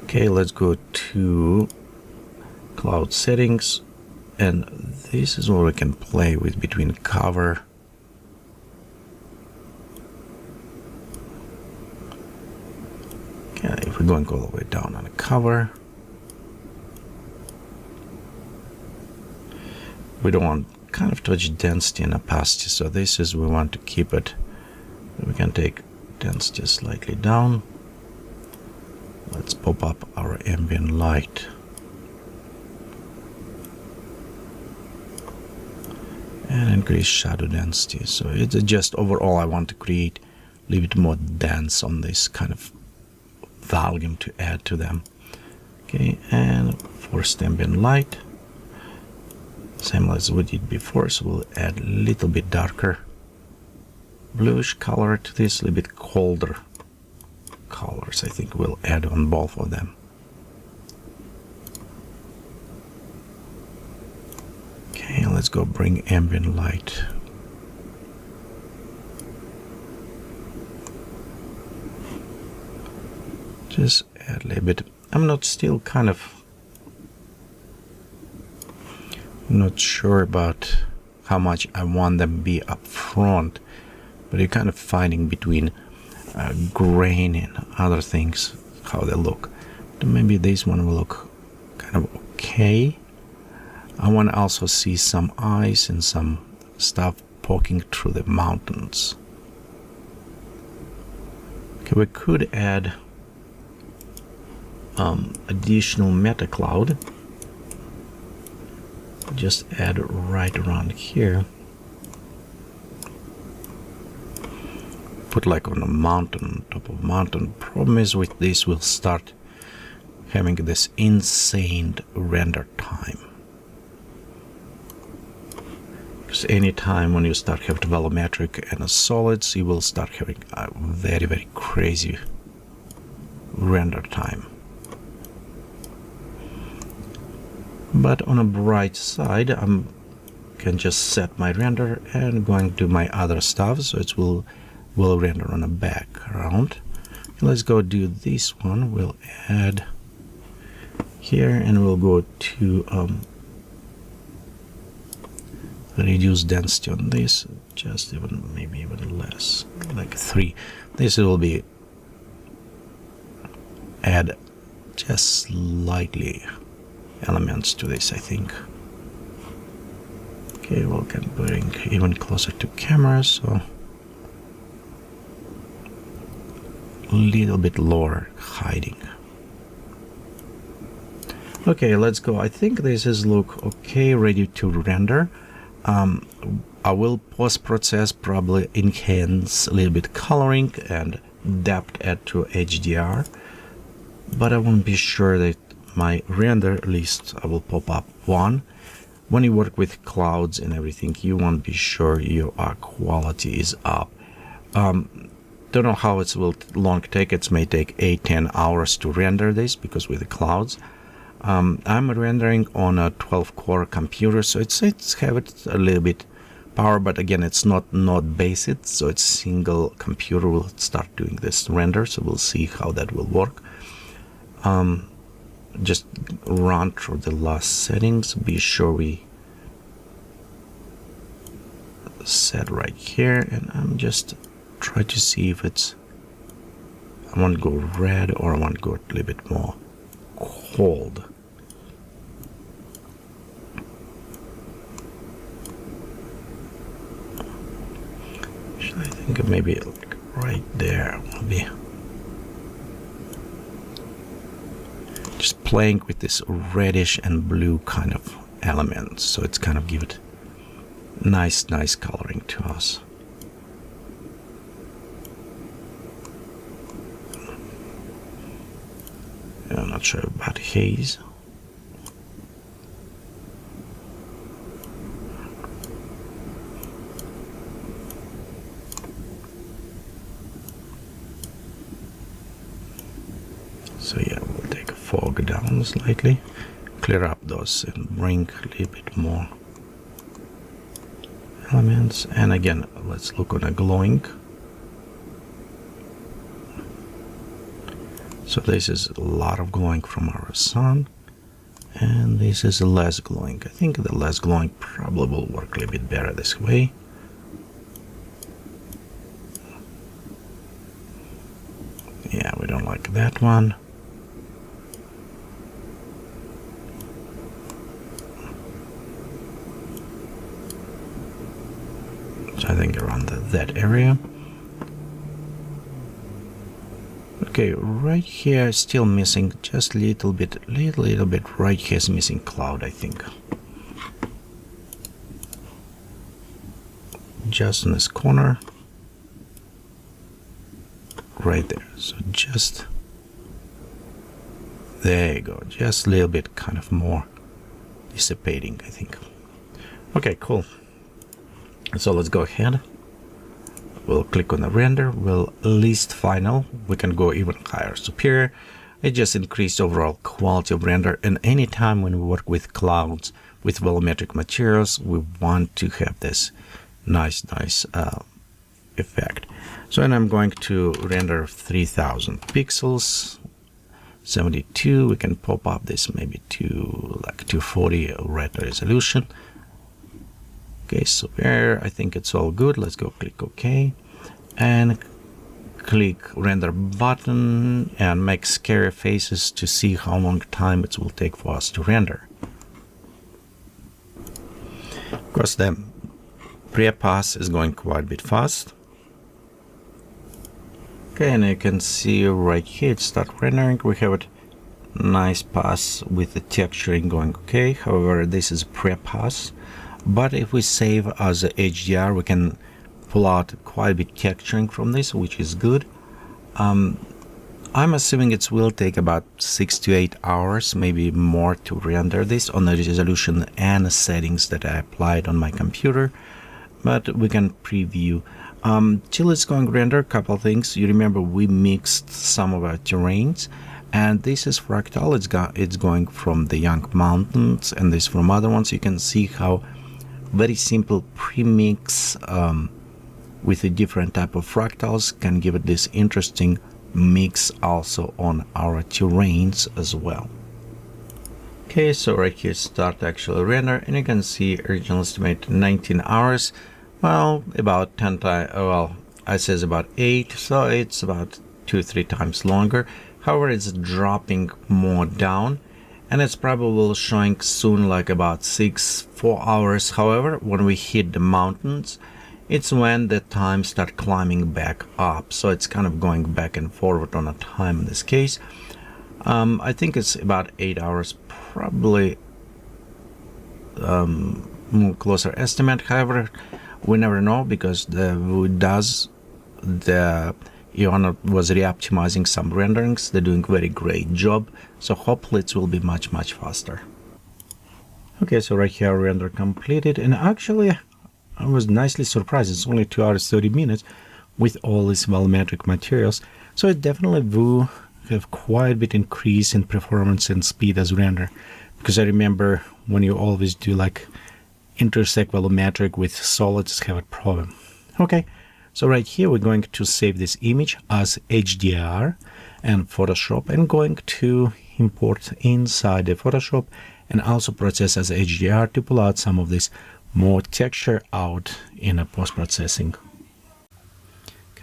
Speaker 1: Okay, let's go to cloud settings, and this is what we can play with between cover . If we're going all the way down on the cover, we don't want kind of touch density and opacity, so this is, we want to keep it. We can take density slightly down. Let's pop up our ambient light. And increase shadow density. So it's just overall I want to create a little bit more dense on this kind of volume to add to them. Okay, and forced ambient light, same as we did before, so we'll add a little bit darker bluish color to this, a little bit colder colors. I think we'll add on both of them. Okay, let's go bring ambient light. Just add a little bit. I'm not still kind of not sure about how much I want them to be up front, but you're kind of finding between grain and other things how they look. Maybe this one will look kind of okay. I want to also see some eyes and some stuff poking through the mountains. Okay, we could add additional meta cloud. Just add it right around here. Put like on a mountain, top of mountain. Problem is with this, we'll start having this insane render time. Because anytime when you start having volumetric and solids, you will start having a very, very crazy render time. But on a bright side, I can just set my render and going to do my other stuff, so it will render on a background. Let's go do this one. We'll add here, and we'll go to reduce density on this, just even maybe even less, like 3. This will be add just slightly elements to this, I think. Okay, we can bring even closer to camera, so little bit lower hiding. Okay, let's go. I think this is look okay, ready to render. I will post-process, probably enhance a little bit coloring and depth add to HDR, but I won't be sure that my render list I will pop up one. When you work with clouds and everything, you want to be sure your quality is up. Don't know how it will long take. It may take 8-10 hours to render this because with the clouds. I'm rendering on a 12-core computer, so it's have it a little bit power, but again, it's not based, so it's single computer will start doing this render, so we'll see how that will work. Just run through the last settings, be sure we set right here, and I'm just try to see if it's, I want to go red or I want to go a little bit more cold. I think maybe like right there will be just playing with this reddish and blue kind of elements, so it's kind of give it nice coloring to us. I'm not sure about haze. So yeah, we'll take a fog down slightly, clear up those and bring a little bit more elements. And again, let's look on a glowing. So this is a lot of glowing from our sun, and this is less glowing. I think the less glowing probably will work a little bit better this way. Yeah, we don't like that one. So I think around that area. Okay, right here still missing just little bit right here is missing cloud, I think. Just in this corner. Right there. So just there you go. Just a little bit kind of more dissipating, I think. Okay, cool. So let's go ahead. We'll click on the render, we'll list final, we can go even higher, superior. It just increased overall quality of render, and anytime when we work with clouds, with volumetric materials, we want to have this nice effect. So, and I'm going to render 3000 pixels, 72, we can pop up this maybe to like 240 red resolution. Okay, so there, I think it's all good. Let's go click OK and click render button and make scary faces to see how long time it will take for us to render. Of course, the pre-pass is going quite a bit fast. Okay, and you can see right here it start rendering. We have it nice pass with the texturing going okay. However, this is pre-pass. But if we save as a HDR, we can pull out quite a bit texturing from this, which is good. I'm assuming it will take about 6 to 8 hours, maybe more, to render this on the resolution and the settings that I applied on my computer. But we can preview. Till it's going to render, a couple of things. You remember we mixed some of our terrains. And this is fractal. It's going from the young mountains and this from other ones. You can see how very simple premix with a different type of fractals can give it this interesting mix also on our terrains as well. Okay, so right here start actual render, and you can see original estimate 19 hours. Well, about 10 times, well, I says about 8, so it's about 2-3 times longer. However, it's dropping more down, and it's probably showing soon like about 4 hours. However, when we hit the mountains, it's when the time start climbing back up. So it's kind of going back and forward on a time in this case. I think it's about 8 hours, probably more closer estimate. However, we never know because the Iona was reoptimizing some renderings. They're doing very great job. So hopefully it will be much faster. Okay, so right here render completed, and actually I was nicely surprised. It's only 2 hours 30 minutes with all these volumetric materials. So it definitely will have quite a bit increase in performance and speed as render, because I remember when you always do like intersect volumetric with solids, have a problem. Okay, so right here we're going to save this image as HDR and Photoshop, and going to import inside the Photoshop and also process as HDR to pull out some of this more texture out in a post-processing.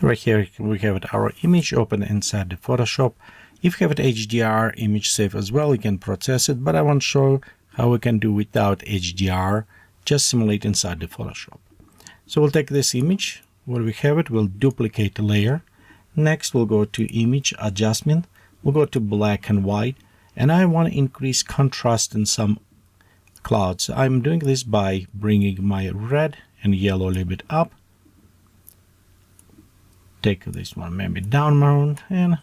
Speaker 1: Right here we have our image open inside the Photoshop. If you have an HDR image save as well, you can process it, but I want to show how we can do without HDR, just simulate inside the Photoshop. So we'll take this image where we have it, we'll duplicate the layer. Next we'll go to image adjustment, we'll go to black and white, and I want to increase contrast in some clouds. I'm doing this by bringing my red and yellow a little bit up. Take this one maybe down mount and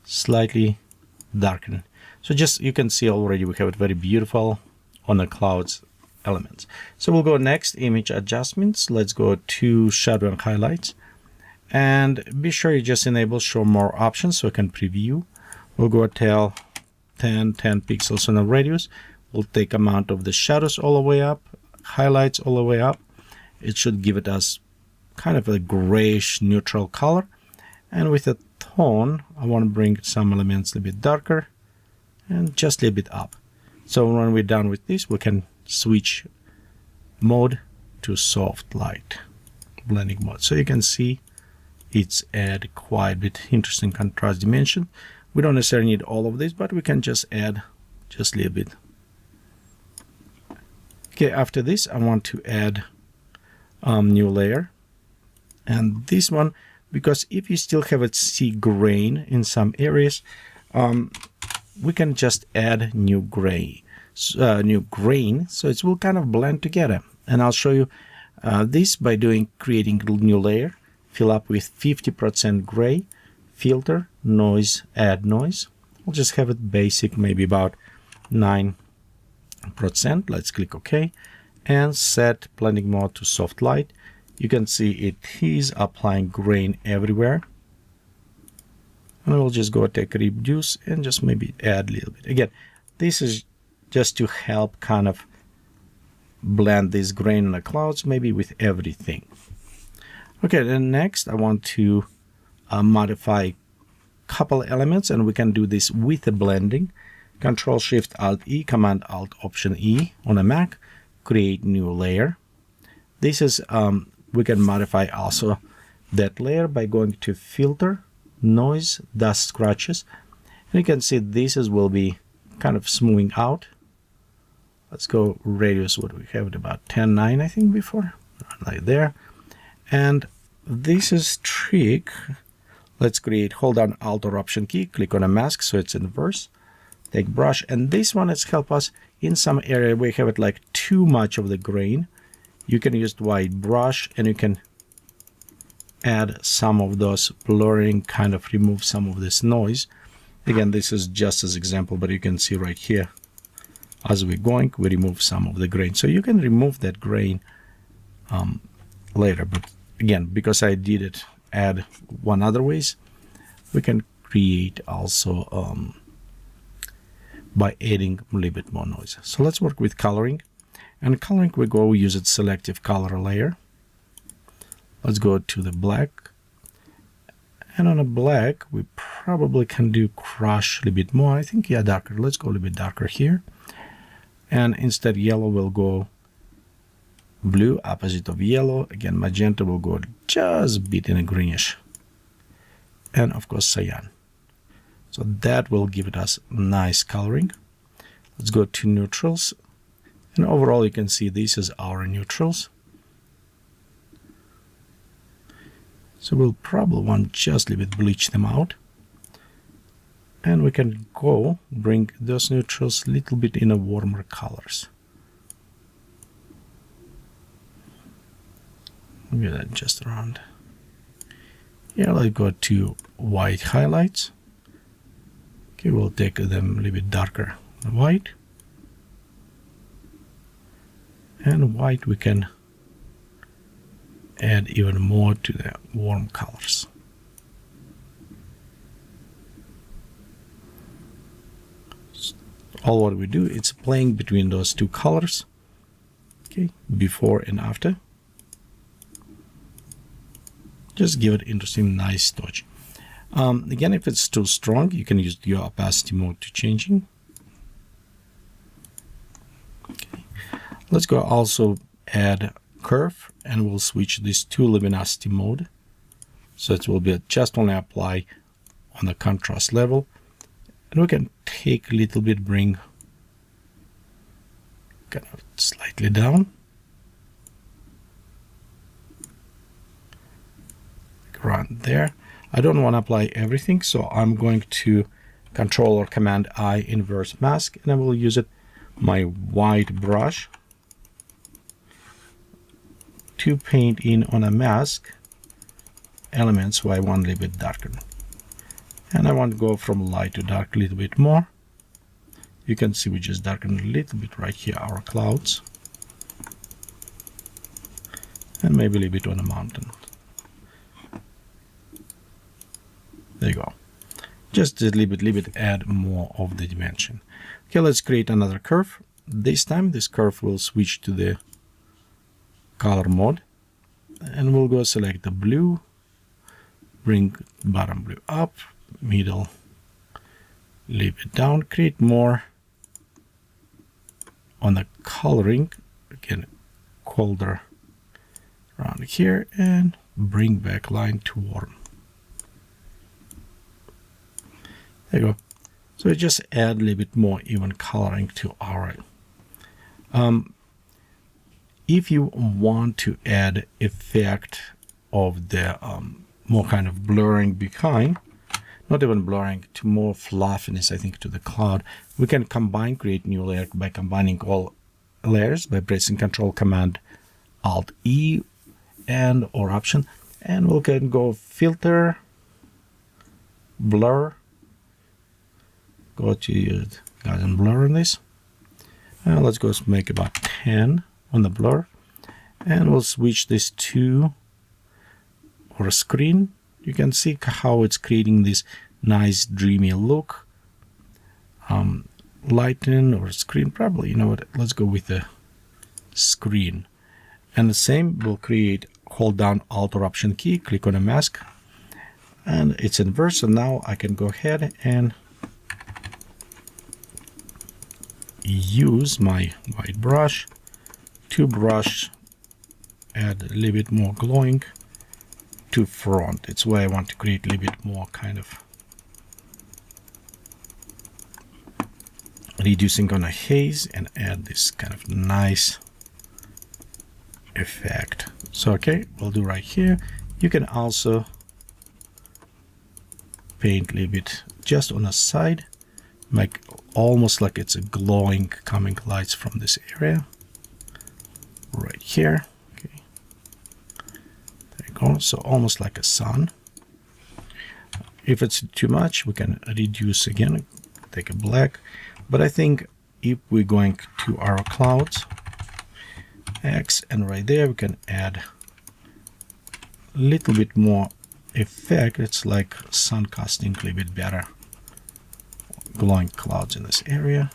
Speaker 1: slightly darken. So just you can see already we have it very beautiful on the clouds elements. So we'll go next, image adjustments. Let's go to shadow and highlights, and be sure you just enable show more options so I can preview. We'll go tell 10 pixels on the radius. We'll take amount of the shadows all the way up, highlights all the way up. It should give it us kind of a grayish neutral color. And with a tone, I want to bring some elements a little bit darker and just a little bit up. So when we're done with this, we can switch mode to soft light blending mode. So you can see it's add quite a bit interesting contrast dimension. We don't necessarily need all of this, but we can just add just a little bit. Okay, after this, I want to add new layer. And this one, because if you still have it see grain in some areas, we can just add new grain, so it will kind of blend together. And I'll show you this by creating a new layer, fill up with 50% gray, filter, noise, add noise. I'll just have it basic, maybe about 9%. Let's click OK and set blending mode to soft light. You can see it is applying grain everywhere. And we'll just go take reduce and just maybe add a little bit. Again, this is just to help kind of blend this grain in the clouds, maybe with everything. Okay, then next I want to modify a couple elements, and we can do this with the blending. Control Shift Alt E, Command Alt Option E on a Mac, create new layer. This is we can modify also that layer by going to filter, noise, dust scratches, and you can see this will be kind of smoothing out. Let's go radius, what we have it about 10.9 I think before, like there. And this is trick. Let's create, hold down Alt or Option key, click on a mask so it's inverse. Take brush, and this one is help us in some area where you have it like too much of the grain. You can use white brush and you can add some of those blurring, kind of remove some of this noise. Again, this is just as example, but you can see right here as we're going, we remove some of the grain. So you can remove that grain later, but again, because I did it, add one other ways, we can create also by adding a little bit more noise. So let's work with coloring. And coloring, we go use it selective color layer. Let's go to the black. And on a black, we probably can do crush a little bit more. I think, yeah, darker. Let's go a little bit darker here. And instead yellow, we'll go blue, opposite of yellow. Again, magenta will go just a bit in a greenish. And of course, cyan. So that will give it us nice coloring. Let's go to neutrals. And overall, you can see this is our neutrals. So we'll probably want just a little bit bleach them out. And we can go bring those neutrals a little bit in a warmer colors. Maybe that just around. Here, let's go to white highlights. Okay, we'll take them a little bit darker than white. And white we can add even more to the warm colors. All what we do is playing between those two colors, okay, before and after. Just give it interesting, nice touch. Again, if it's too strong, you can use your opacity mode to changing. Okay. Let's go also add curve, and we'll switch this to luminosity mode. So it will be just only apply on the contrast level. And we can take a little bit, bring kind of slightly down. Around there. I don't want to apply everything, so I'm going to Control or Command I inverse mask, and I will use it my white brush to paint in on a mask elements where I want a little bit darker. And I want to go from light to dark a little bit more. You can see we just darken a little bit right here, our clouds. And maybe a little bit on the mountain. There you go. Just a little bit add more of the dimension. Okay, let's create another curve. This time this curve will switch to the color mode. And we'll go select the blue, bring bottom blue up, middle, leave it down, create more on the coloring, again colder around here, and bring back line to warm. There you go. So we just add a little bit more even coloring to our if you want to add effect of the more kind of blurring behind, not even blurring, to more fluffiness, I think, to the cloud, we can combine, create new layer by combining all layers by pressing Control Command Alt E and or Option, and we can go filter, blur, go to Gaussian blur on this, and let's go make about 10 on the blur, and we'll switch this to or screen. You can see how it's creating this nice dreamy look. Lighten or screen, probably, you know what, let's go with the screen. And the same will create, hold down Alt or Option key, click on a mask, and it's inverse. So now I can go ahead and use my white brush to brush, add a little bit more glowing to front. It's why I want to create a little bit more kind of reducing on a haze and add this kind of nice effect. So okay, we'll do right here. You can also paint a little bit just on the side, make almost like it's a glowing coming lights from this area right here. Okay, there you go. So almost like a sun. If it's too much, we can reduce again, take a black. But I think if we're going to our clouds, X, and right there we can add a little bit more effect. It's like sun casting a little bit better, glowing clouds in this area.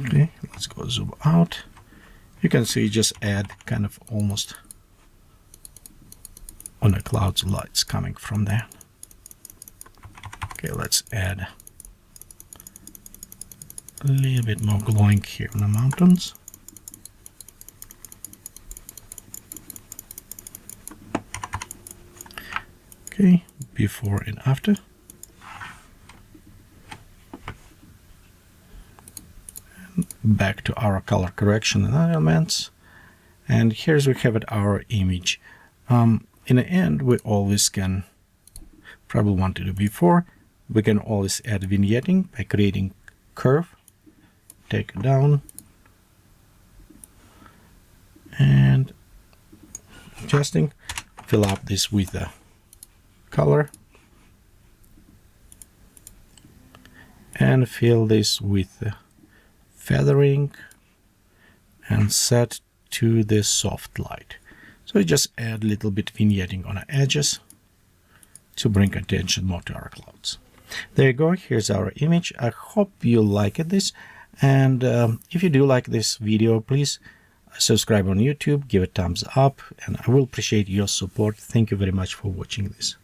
Speaker 1: Okay, let's go zoom out. You can see just add kind of almost on the clouds lights coming from there. Okay, let's add a little bit more glowing here in the mountains. Okay, before and after. And back to our color correction and elements. And here's we have it, our image. In the end, we always can, probably want to do before, we can always add vignetting by creating curve, take it down, and adjusting, fill up this with the color, and fill this with the feathering, and set to the soft light. So we just add a little bit vignetting on the edges to bring attention more to our clouds. There you go. Here's our image. I hope you liked this. And if you do like this video, please subscribe on YouTube, give it a thumbs up, and I will appreciate your support. Thank you very much for watching this.